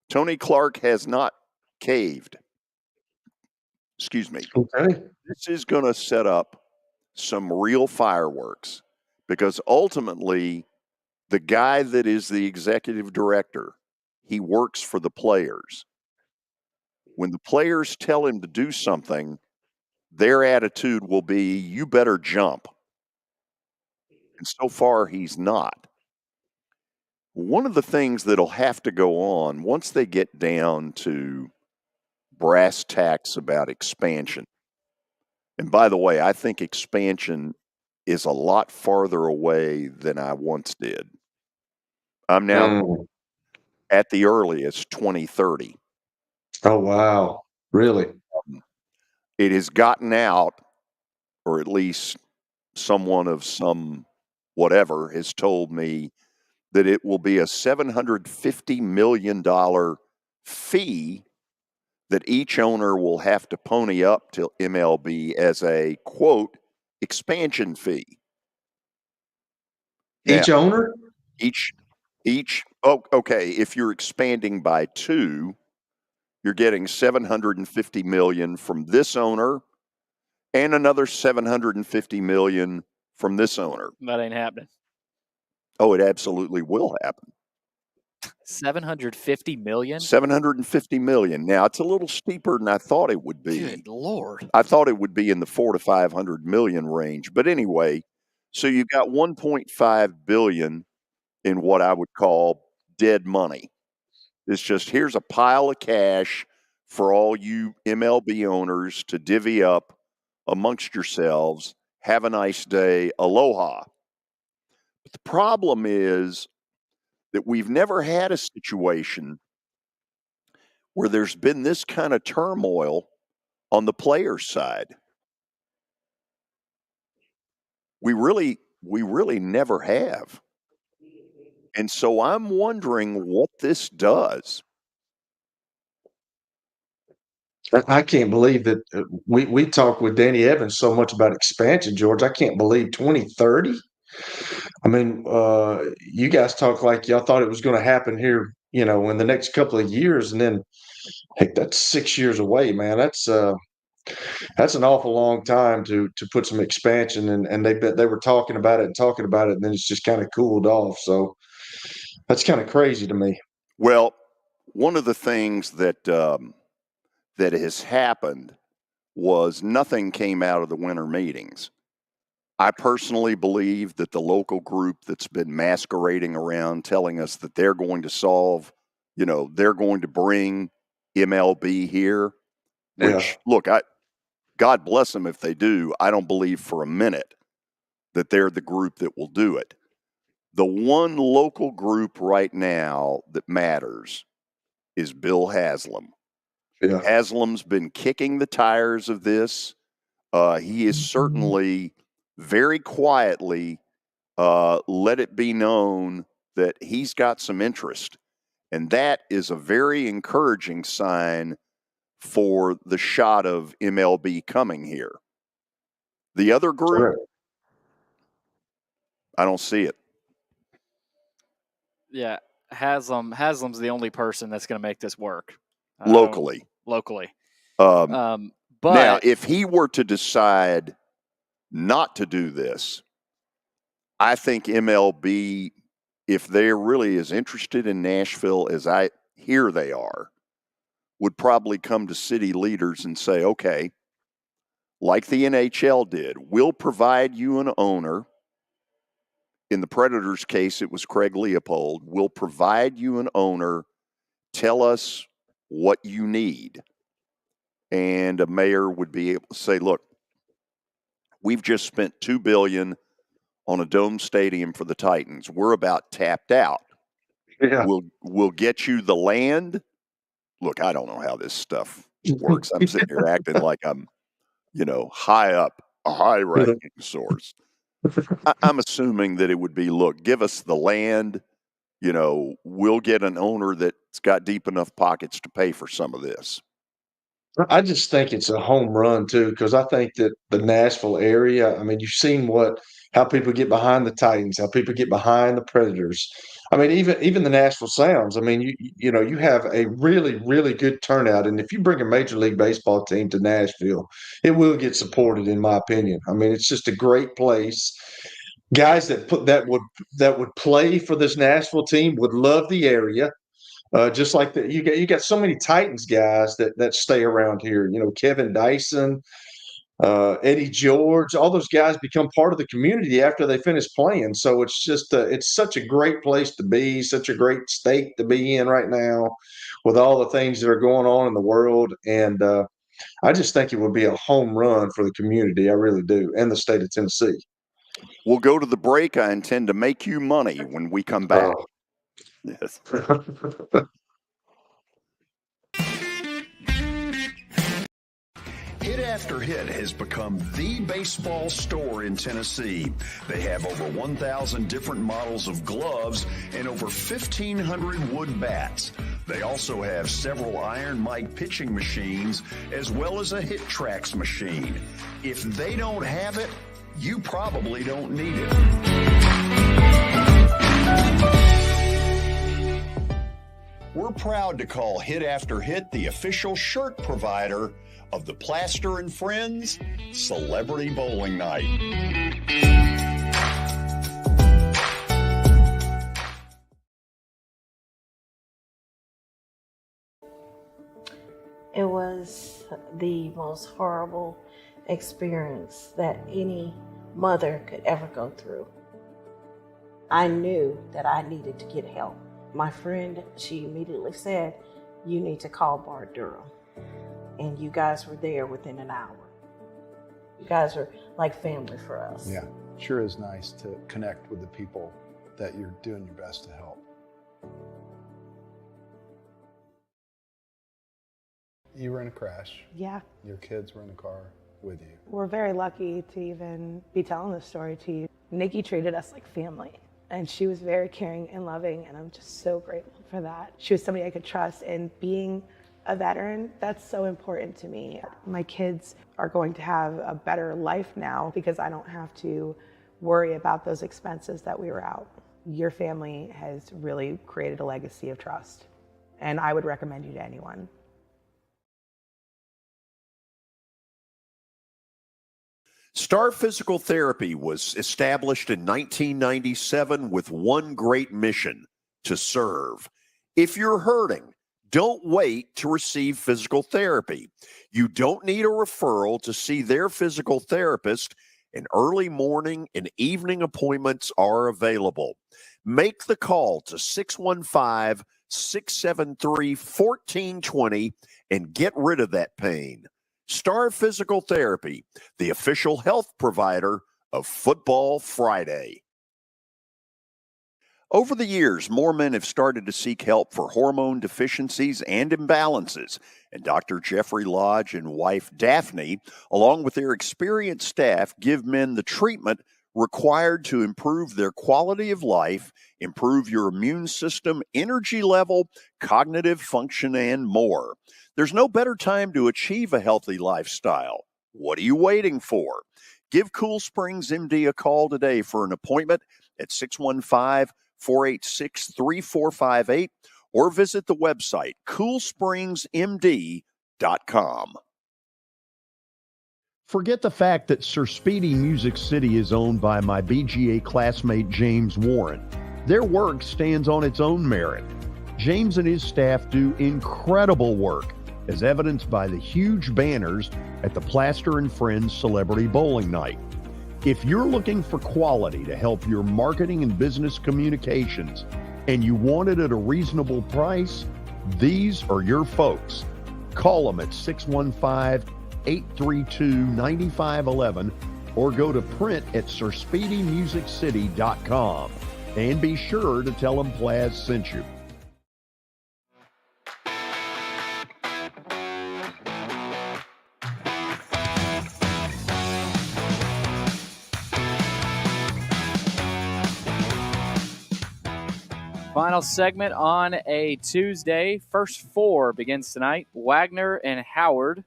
Tony Clark has not caved. Excuse me. Okay. This is going to set up some real fireworks because ultimately, the guy that is the executive director, he works for the players. When the players tell him to do something, their attitude will be, you better jump. And so far, he's not. One of the things that'll have to go on once they get down to brass tacks about expansion. And by the way, I think expansion is a lot farther away than I once did. I'm now at the earliest 2030. Oh, wow. Really? It has gotten out, or at least someone of some whatever has told me that it will be a $750 million fee that each owner will have to pony up to MLB as a, quote, expansion fee. Each owner? Okay, if you're expanding by 2, you're getting $750 million from this owner and another $750 million from this owner. That ain't happening. Oh, it absolutely will happen. 750 million? 750 million. Now, it's a little steeper than I thought it would be. Good Lord. I thought it would be in the 400 to 500 million range. But anyway, so you've got 1.5 billion in what I would call dead money. It's just, here's a pile of cash for all you MLB owners to divvy up amongst yourselves. Have a nice day. Aloha. But the problem is that we've never had a situation where there's been this kind of turmoil on the players' side. We really never have. And so I'm wondering what this does. I can't believe that we talk with Danny Evans so much about expansion, George. I can't believe 2030. I mean, you guys talk like y'all thought it was going to happen here, in the next couple of years, and then, heck, that's 6 years away, man. That's That's an awful long time to put some expansion, and they were talking about it, and then it's just kind of cooled off. So that's kind of crazy to me. Well, one of the things that that has happened was nothing came out of the winter meetings. I personally believe that the local group that's been masquerading around telling us that they're going to solve, they're going to bring MLB here, which, look, God bless them if they do. I don't believe for a minute that they're the group that will do it. The one local group right now that matters is Bill Haslam. Yeah. Haslam's been kicking the tires of this. He is certainly very quietly let it be known that he's got some interest. And that is a very encouraging sign for the shot of MLB coming here. The other group, I don't see it. Yeah, Haslam's the only person that's going to make this work. Locally. But now, if he were to decide not to do this, I think MLB, if they're really as interested in Nashville as I hear they are, would probably come to city leaders and say, okay, like the NHL did, we'll provide you an owner. In the Predators' case, it was Craig Leopold. We'll provide you an owner. Tell us what you need. And a mayor would be able to say, look, we've just spent $2 billion on a dome stadium for the Titans. We're about tapped out. Yeah. We'll get you the land. Look, I don't know how this stuff works. I'm sitting here acting like I'm, high up, a high-ranking source. I'm assuming that it would be, look, give us the land. We'll get an owner that's got deep enough pockets to pay for some of this. I just think it's a home run too, because I think that the Nashville area, I mean, you've seen how people get behind the Titans, how people get behind the Predators. I mean, even the Nashville Sounds. I mean, you have a really, really good turnout, and if you bring a Major League Baseball team to Nashville, it will get supported, in my opinion. I mean, it's just a great place. Guys that would play for this Nashville team would love the area. Just like you got so many Titans guys that stay around here. Kevin Dyson, Eddie George, all those guys become part of the community after they finish playing. So it's just it's such a great place to be, such a great state to be in right now, with all the things that are going on in the world. And I just think it would be a home run for the community. I really do, and the state of Tennessee. We'll go to the break. I intend to make you money when we come back. Yes. Hit After Hit has become the baseball store in Tennessee. They have over 1,000 different models of gloves and over 1,500 wood bats. They also have several Iron Mike pitching machines as well as a Hit Tracks machine. If they don't have it, you probably don't need it. We're proud to call Hit After Hit the official shirt provider of the Plaster and Friends Celebrity Bowling Night. It was the most horrible experience that any mother could ever go through. I knew that I needed to get help. My friend, she immediately said, you need to call Bart Durham. And you guys were there within an hour. You guys are like family for us. Yeah, sure is nice to connect with the people that you're doing your best to help. You were in a crash. Yeah. Your kids were in the car with you. We're very lucky to even be telling this story to you. Nikki treated us like family, and she was very caring and loving, and I'm just so grateful for that. She was somebody I could trust, and being a veteran, that's so important to me. My kids are going to have a better life now because I don't have to worry about those expenses that we were out. Your family has really created a legacy of trust, and I would recommend you to anyone. Star Physical Therapy was established in 1997 with one great mission: to serve. If you're hurting, don't wait to receive physical therapy. You don't need a referral to see their physical therapist, and early morning and evening appointments are available. Make the call to 615-673-1420 and get rid of that pain. Star Physical Therapy, the official health provider of Football Friday. Over the years, more men have started to seek help for hormone deficiencies and imbalances, and Dr. Jeffrey Lodge and wife Daphne, along with their experienced staff, give men the treatment required to improve their quality of life, improve your immune system, energy level, cognitive function, and more. There's no better time to achieve a healthy lifestyle. What are you waiting for? Give Cool Springs MD a call today for an appointment at 615-486-3458 or visit the website coolspringsmd.com. Forget the fact that Sir Speedy Music City is owned by my BGA classmate James Warren. Their work stands on its own merit. James and his staff do incredible work, as evidenced by the huge banners at the Plaster and Friends Celebrity Bowling Night. If you're looking for quality to help your marketing and business communications, and you want it at a reasonable price, these are your folks. Call them at 615-832-9511 or go to print at sirspeedymusiccity.com. And be sure to tell them Plaz sent you. Final segment on a Tuesday. First four begins tonight. Wagner and Howard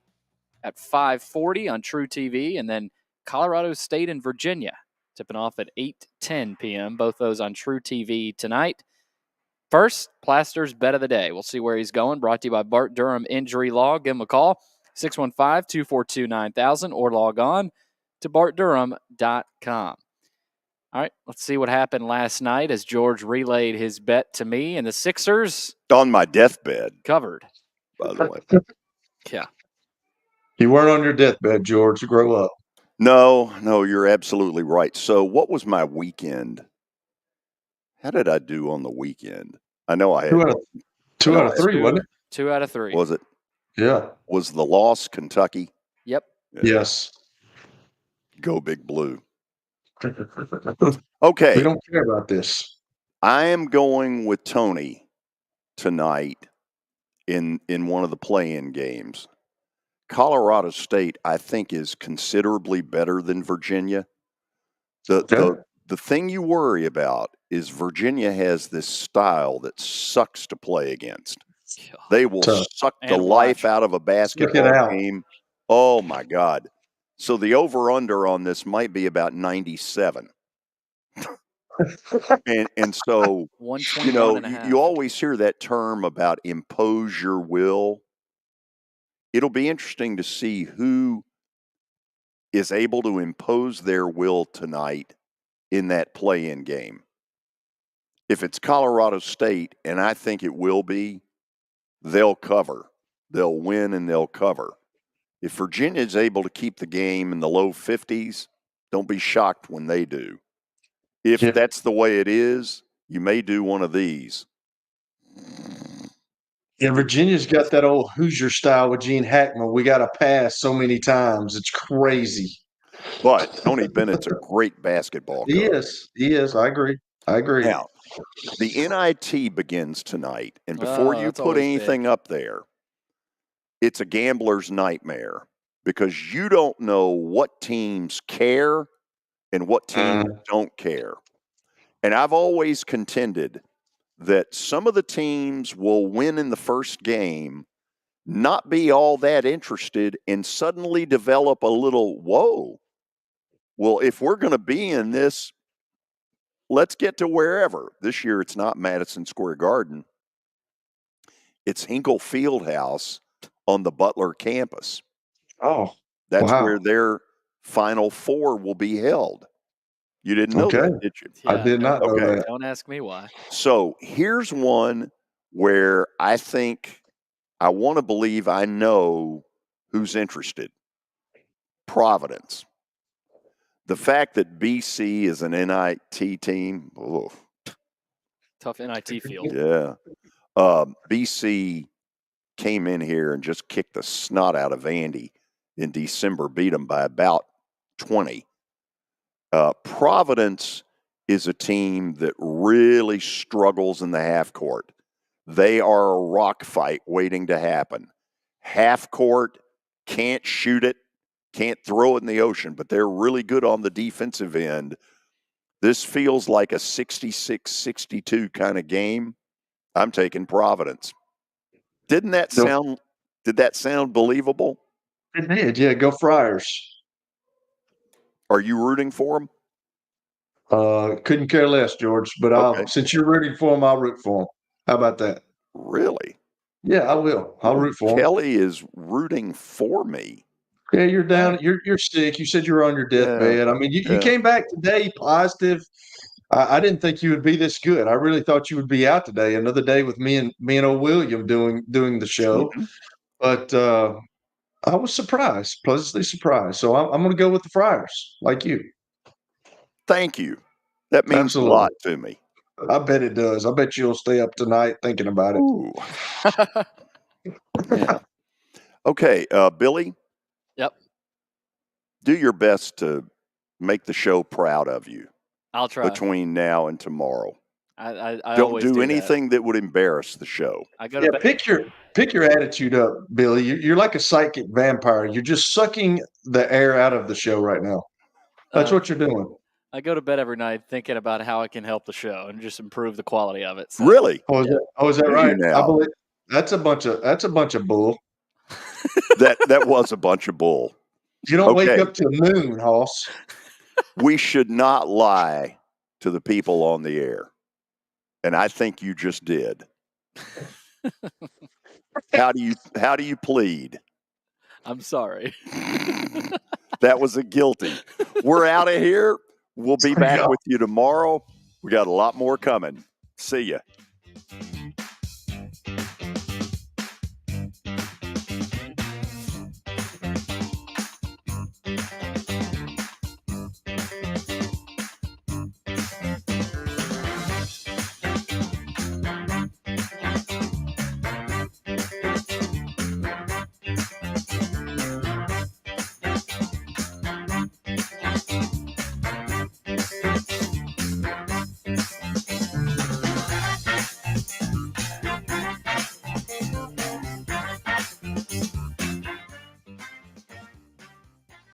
at 5:40 on True TV, and then Colorado State and Virginia tipping off at 8:10 p.m. Both those on True TV tonight. First, Plaster's Bet of the Day. We'll see where he's going. Brought to you by Bart Durham Injury Law. Give him a call, 615-242-9000, or log on to bartdurham.com. All right, let's see what happened last night as George relayed his bet to me, and the Sixers on my deathbed covered. By the way, yeah, you weren't on your deathbed, George. You grow up. No, you're absolutely right. So, what was my weekend? How did I do on the weekend? I know I had two out of three, wasn't it? 2 out of 3. Was it? Yeah. Was the loss Kentucky? Yep. Yeah. Yes. Go Big Blue. Okay. We don't care about this. I am going with Tony tonight in one of the play-in games. Colorado State, I think, is considerably better than Virginia. The thing you worry about is Virginia has this style that sucks to play against. They will suck the life out of a basketball game. Oh, my God. So the over-under on this might be about 97. and so, you always hear that term about impose your will. It'll be interesting to see who is able to impose their will tonight in that play-in game. If it's Colorado State, and I think it will be, they'll cover. They'll win and they'll cover. If Virginia is able to keep the game in the low 50s, don't be shocked when they do. If that's the way it is, you may do one of these. Yeah, Virginia's got that old Hoosier style with Gene Hackman. We got to pass so many times. It's crazy. But Tony Bennett's a great basketball coach. He is. I agree. Now, the NIT begins tonight. And before you put anything up there, it's a gambler's nightmare because you don't know what teams care and what teams don't care. And I've always contended that some of the teams will win in the first game, not be all that interested, and suddenly develop a little, whoa. Well, if we're going to be in this, let's get to wherever. This year, it's not Madison Square Garden. It's Hinkle Fieldhouse on the Butler campus. Oh, That's where their Final Four will be held. You didn't know that, did you? I did not know that. Don't ask me why. So here's one where I want to believe I know who's interested. Providence. The fact that BC is an NIT team, Tough NIT field. yeah. BC came in here and just kicked the snot out of Andy in December, beat them by about 20. Providence is a team that really struggles in the half court. They are a rock fight waiting to happen. Half court, can't shoot it, can't throw it in the ocean, but they're really good on the defensive end. This feels like a 66-62 kind of game. I'm taking Providence. Did that sound believable? It did, yeah. Go Friars. Are you rooting for them? Couldn't care less, George. But since you're rooting for them, I'll root for them. How about that? Really? Yeah, I will. I'll root for them. Kelly is rooting for me. Yeah, you're down. You're sick. You said you were on your deathbed. I mean, you came back today positive. I didn't think you would be this good. I really thought you would be out today. Another day with me and old William doing the show. Mm-hmm. But I was surprised, pleasantly surprised. So I'm going to go with the Friars, like you. Thank you. That means a lot to me. I bet it does. I bet you'll stay up tonight thinking about it. Yeah. Okay, Billy. Yep. Do your best to make the show proud of you. I'll try. Between now and tomorrow. I don't do anything that would embarrass the show. Pick your attitude up, Billy. You're like a psychic vampire. You're just sucking the air out of the show right now. That's what you're doing. I go to bed every night thinking about how I can help the show and just improve the quality of it. So, really? Is that right? I believe that's a bunch of bull. that was a bunch of bull. You don't wake up till noon, Hoss. We should not lie to the people on the air. And I think you just did. How do you plead? I'm sorry. That was a guilty. We're out of here. We'll be back with you tomorrow. We got a lot more coming. See ya.